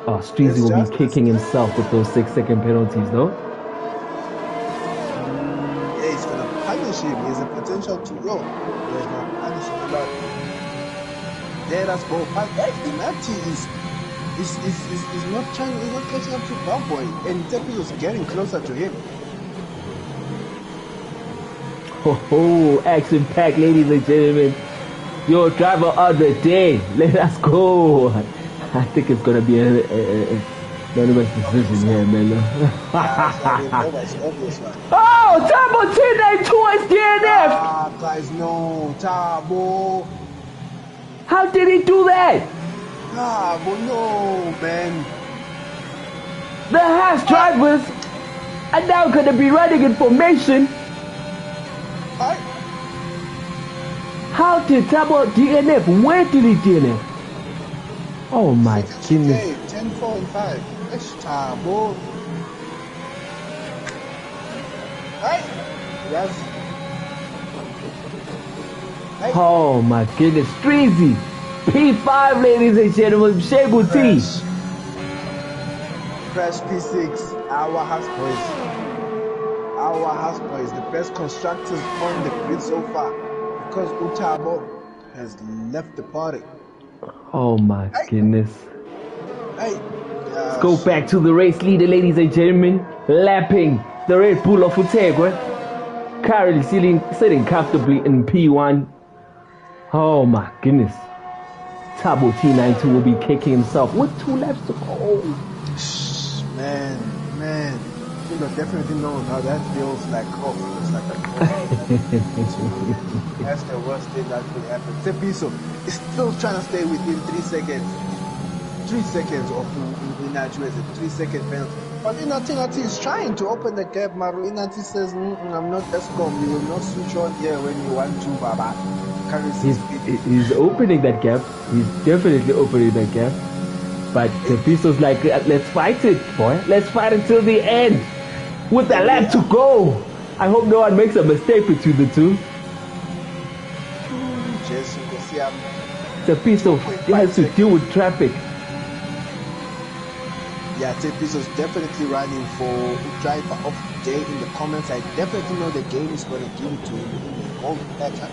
Oh, Streezy will be kicking himself with those 6-second penalties, no? Yeah, he's gonna punish him. He has a potential to go. He's gonna punish him a lot. Let us go. Inati is not catching up to Bumboy, and Tepi was getting closer to him. Oh, action packed, ladies and gentlemen. Your driver of the day. Let us go. I think it's gonna be a unanimous decision here, man. Oh, Tabo T92 is DNF. Guys, no, Tabo. How did he do that? Tabo, no, man. The Haas drivers are now gonna be running in formation. How did Tabo DNF? Where did he DNF? Oh my goodness. 10, 4, and 5. That's Tabo. Hey, yes. Hey. Oh my goodness, Streezy. P5, ladies and gentlemen, Shegu T. Crash P6, our house boys. Our house boys, the best constructors on the grid so far. Because Utabo has left the party. Oh my goodness. Hey. Let's go back to the race leader, ladies and gentlemen. Lapping the Red Bull of Utegwe. Currently sitting comfortably in P1. Oh my goodness. Tabo T92 will be kicking himself with 2 laps to go. Man. You know, definitely knows how that feels like. Oh, it's like that's the worst thing that could happen. Tepiso is still trying to stay within 3 seconds. 3 seconds of Inati with a 3-second penalty. But Inati is trying to open the gap. Maru Inati says, I'm not ESCOM. You will not switch on here when you want to, Baba. He's opening that gap. He's definitely opening that gap. But Tepiso's like, let's fight it, boy. Let's fight until the end. With a lap to go. I hope no one makes a mistake between the two. Tepiso has to deal with traffic. Yeah, Tepiso's definitely running for driver of the day in the comments. I definitely know the game is going to give it to him in the gold pattern.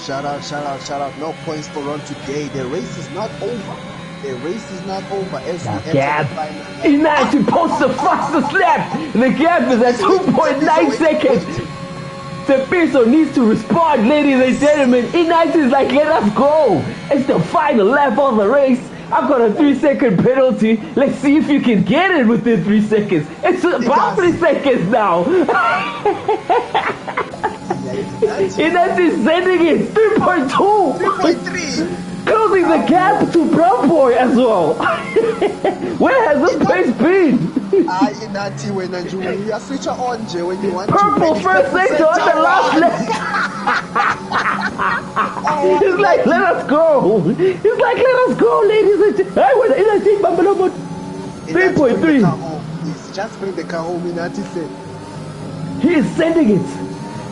Shout out. No points for Ron today. The race is not over. The race is not over as we enter the final. Inati posts the fastest lap. The gap is at 2.9 seconds. Tepiso needs to respond, ladies and gentlemen. Inati is like, let us go. It's the final lap of the race. I've got a 3-second penalty. Let's see if you can get it within 3 seconds. It's about 3 seconds now. Inati is sending it 3.2. 3.3. Closing the gap to Brown Boy as well. Where has the pace been? Inati, when you are switcher on, when you want Purple to first sector on the last lap. He's like, let us go. He's like, let us go, ladies and gentlemen. 3.3. He's just bring the car home, Inati said. He is sending it.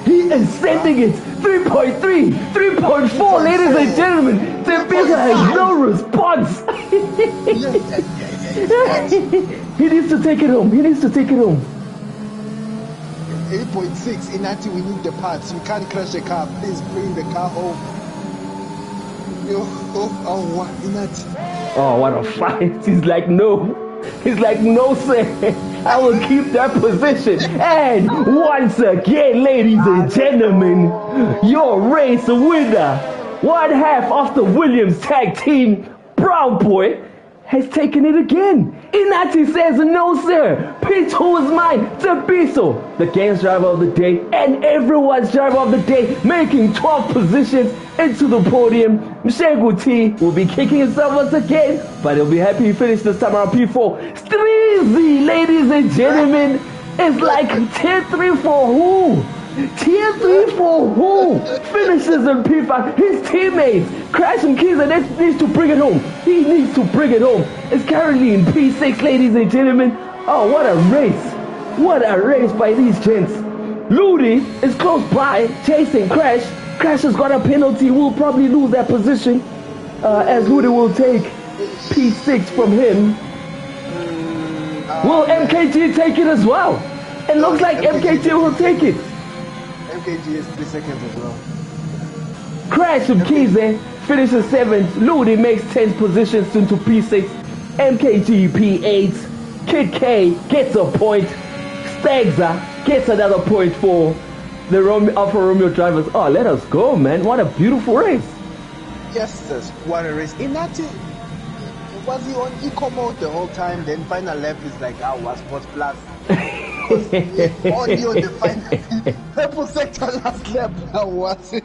He is sending it. 3.3, 3.4, ladies and gentlemen. Tepiso has no response. He needs to take it home. 8.6, Inati, we need the parts. You can't crash the car. Please bring the car home. Inati. Oh, what a fight. He's like, no. He's like, no, sir. I will keep that position. And once again, ladies and gentlemen, your race winner, 1/2 of the Williams tag team, Brown Boy, has taken it again. Inati says, no, sir. P2 is mine. Tepiso, the game's driver of the day, and everyone's driver of the day, making 12 positions into the podium. Mshegu T will be kicking himself once again, but he'll be happy he finished this time around P4. Streezy, ladies and gentlemen, it's like tier 3 for who? Tier 3 for who? Finishes in P5. His teammates, Crash and Kiza, needs to bring it home. He needs to bring it home. It's currently in P6, ladies and gentlemen. Oh, what a race. What a race by these gents. Ludi is close by, chasing Crash. Crash has got a penalty. We'll probably lose that position as Ludi will take P6 from him. Will MKG take it as well? It looks like MKG will take it. MKG is 3 seconds as well. Crash and Kize finishes 7th. Ludi makes 10 positions into P6. MKG P8. Kid K gets a point. Stagza gets another point for the Alfa Romeo drivers. Oh, let us go, man. What a beautiful race. Yes, sir. What a race. Inati, was he on eco mode the whole time? Then final lap is like, was Sports Plus. Only on the final purple sector last lap. How was it?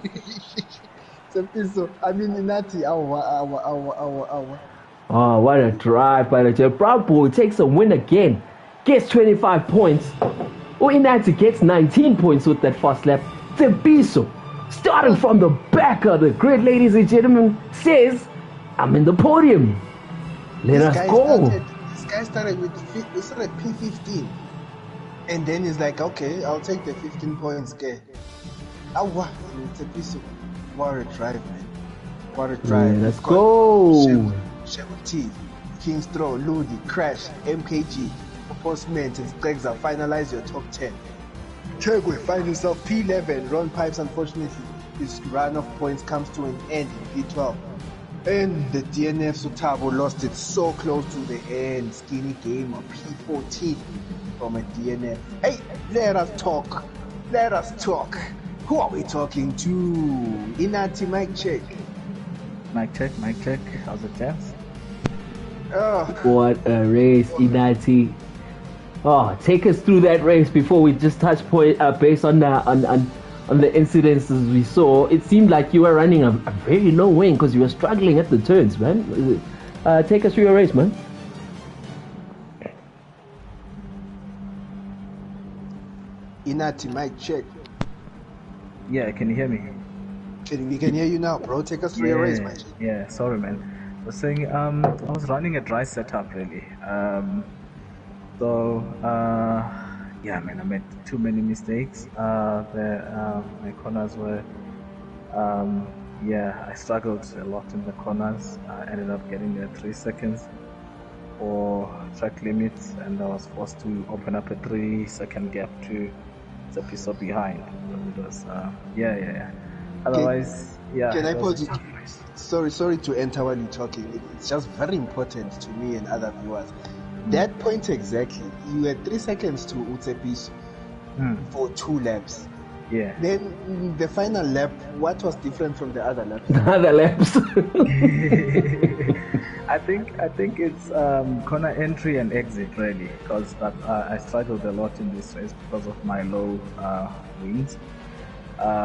I mean, Inati, Oh, what a drive by the Jet. Brown Boy takes a win again. Gets 25 points. Inati gets 19 points with that first lap. Tepiso, starting from the back of the grid, ladies and gentlemen, says, I'm in the podium. Let us go. This guy started with P15. And then he's like, okay, I'll take the 15 points, okay. It's a piece of what a drive, man. What a drive. Yeah, let's go. Shego T, King's Throw, Ludi, Crash, MKG, Postman, and Gregza finalize your top 10. Chegwe finds himself P11. Ron Pipes, unfortunately, his run of points comes to an end in P12. And the DNF Sutabo lost it so close to the end. Skinny game of P14 from a DNF. Hey, let us talk. Let us talk. Who are we talking to? Inati, mic check. Mic check. How's it, gents? What a race, Inati. Oh, take us through that race before we just touch base on the incidences we saw. It seemed like you were running a very low wing because you were struggling at the turns, man. Take us through your race, man. Inati, mic check. Yeah, can you hear me? We can hear you now, bro. Take us through your race, man. Yeah, sorry, man. I was saying, I was running a dry setup, really. Yeah, man, I made too many mistakes. My corners were, I struggled a lot in the corners. I ended up getting 3 seconds for track limits, and I was forced to open up a 3-second gap to the piece of behind. It was, Otherwise, Can I pause you? Sorry to enter while you're talking. It's just very important to me and other viewers. That point exactly, you had 3 seconds to Utsepiso for 2 laps. Yeah. Then the final lap, what was different from the other laps? The other laps. I think it's corner entry and exit, really, because I struggled a lot in this race because of my low wings.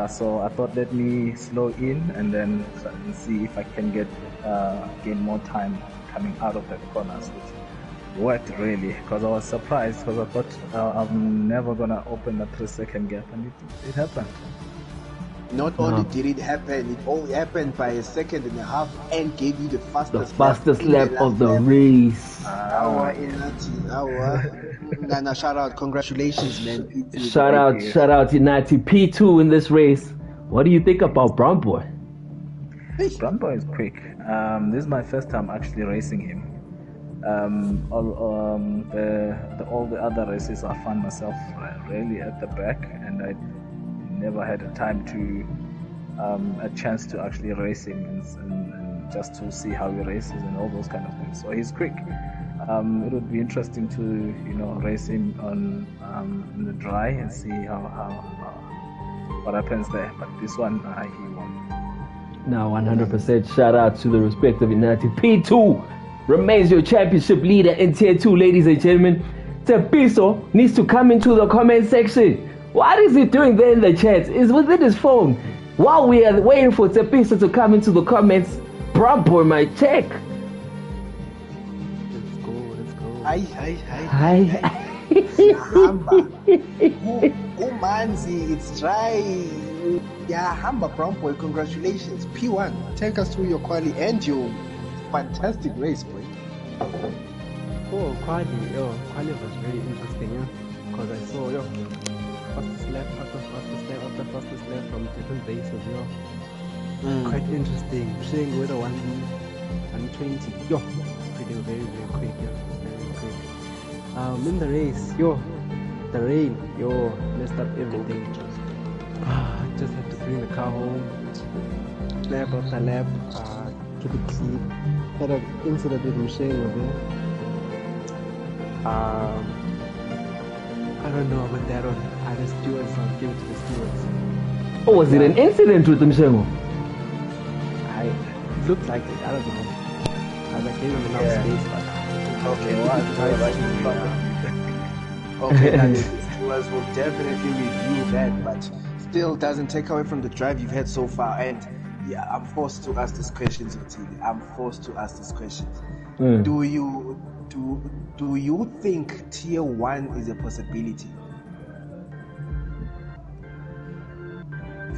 So I thought, let me slow in and then see if I can gain more time coming out of the corners, which worked really, because I was surprised, because I thought I'm never gonna open that 3-second gap, and it happened. Not only did it happen, it only happened by 1.5 seconds and gave you the fastest lap of the race. Nana, shout out, congratulations, man. Shout out, Inati. P2 in this race. What do you think about Brown Boy? Brown Boy is quick. This is my first time actually racing him. All the other races I found myself really at the back, and I never had a chance to actually race him and just to see how he races and all those kind of things. So he's quick. It would be interesting to race him on in the dry and see what happens there. But this one, he won. Now 100% shout out to the respective Inati. P2 remains your championship leader in Tier 2, ladies and gentlemen. Tepiso needs to come into the comment section. What is he doing there in the chat? He's within his phone. While we are waiting for Tepiso to come into the comments, Brown Boy might check. Let's go. Hi. Manzi, it's dry. Yeah, Hamba Brown Boy, congratulations. P1, take us through your quali and your fantastic race, boy. Oh, quali was very interesting, because I saw fastest lap after fastest lap from different bases, Quite interesting. Playing with a 120, pretty very quick, very quick. In the race, the rain, messed up everything. Just had to bring the car home, lap after lap, keep it clean. Had an incident with Michelle over there. I don't know about that one. The stewards, I'll give it to the stewards. Oh, was it an incident with Mshengo? It looked like it, I don't know. I gave him enough space, but Okay, and the stewards will definitely review that, but still doesn't take away from the drive you've had so far. And yeah, I'm forced to ask these questions, Otili. I'm forced to ask these questions. Do you think Tier 1 is a possibility?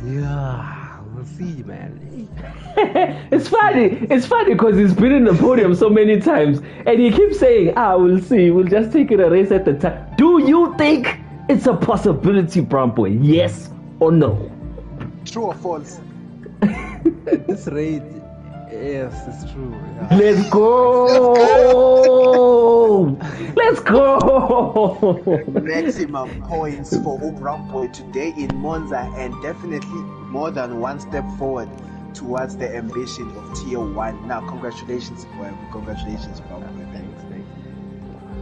yeah, we'll see, man. It's funny because he's been in the podium so many times and he keeps saying, we'll see, we'll just take it a race at the time. Do you think It's a possibility, Brown Boy. Yes or no? True or false? At this rate, yes, it's true. Yeah. Let's go! Let's go! Maximum points for Brown Boy today in Monza, and definitely more than one step forward towards the ambition of Tier 1. Now, congratulations, boy. Congratulations, Brown Boy. Thanks.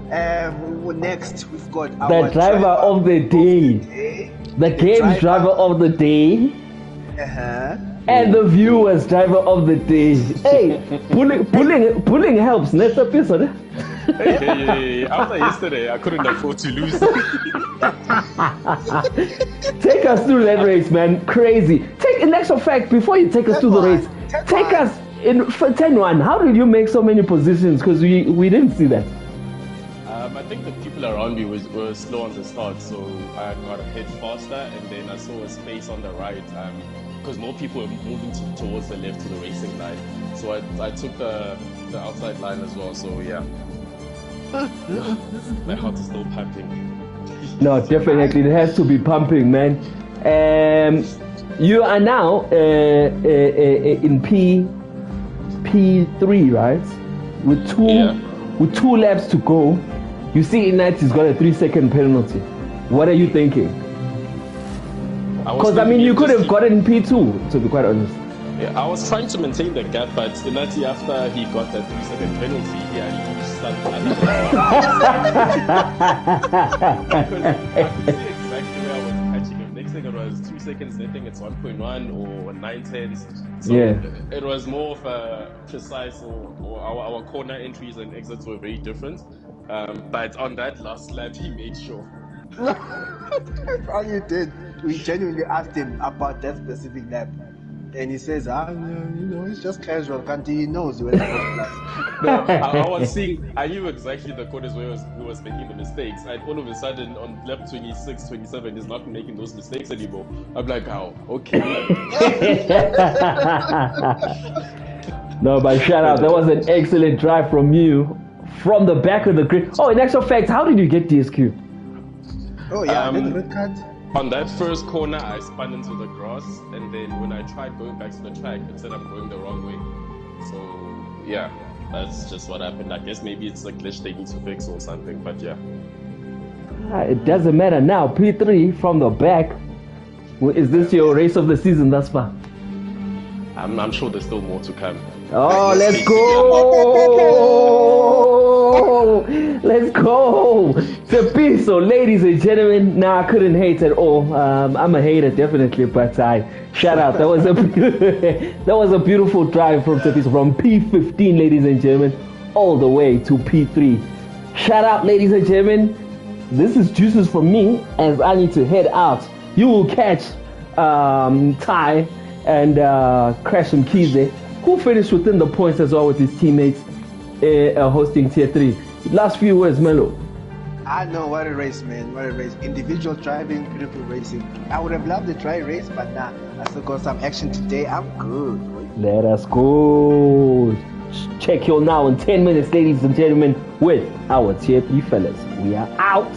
Next, we've got our The driver of the day. The game's driver of the day. Uh-huh. And the viewers driver of the day. Hey, pulling helps. Next episode. Hey, after yesterday, I couldn't afford to lose. Take us through that race, man. Crazy. In actual fact, before you take us through the race, take us in for 10-1. How did you make so many positions? Because we didn't see that. I think the people around me were slow on the start, so I got ahead faster, and then I saw a space on the right, because more people were moving towards the left to the racing line. So I took the outside line as well, so yeah. My heart is still pumping. No, definitely. It has to be pumping, man. You are now in P3, right? With two laps to go. You see, Ignatius got a 3-second penalty. What are you thinking? Because you could have gotten P2, to be quite honest. Yeah, I was trying to maintain the gap, but Inati, after he got that 3-second penalty, he had to start. I could see exactly where I was catching him. Next thing it was 2 seconds, I think it's 1.1 or 9/10. So it was more of a precise, or our corner entries and exits were very different. But on that last lap, he made sure. All you did, we genuinely asked him about that specific lap, and he says, it's just casual. Can't he knows you were No, I was seeing. I knew exactly the corners where he was making the mistakes, and all of a sudden on lap 26, 27, he's not making those mistakes anymore. I'm like, how? Okay. No, but shout out. That was an excellent drive from you. From the back of the grid. Oh, in actual fact, how did you get DSQ? Oh yeah, red card. On that first corner, I spun into the grass, and then when I tried going back to the track, it said I'm going the wrong way. So yeah, that's just what happened. I guess maybe it's a glitch they need to fix or something, but yeah. It doesn't matter now. P3 from the back. Is this your race of the season thus far? I'm sure there's still more to come. Oh, let's go! Let's go! So, ladies and gentlemen, I couldn't hate at all. I'm a hater, definitely, but shout out. That was a beautiful drive from Tepiso, from P15, ladies and gentlemen, all the way to P3. Shout out, ladies and gentlemen. This is juices from me as I need to head out. You will catch Ty and Crash and Kize, who finished within the points as well with his teammates hosting Tier 3. Last few words, Melo. I know, what a race, man. What a race. Individual driving, beautiful racing. I would have loved the try race, but nah, I still got some action today. I'm good. Let us go. Check your now in 10 minutes, ladies and gentlemen, with our Tier 3 fellas. We are out.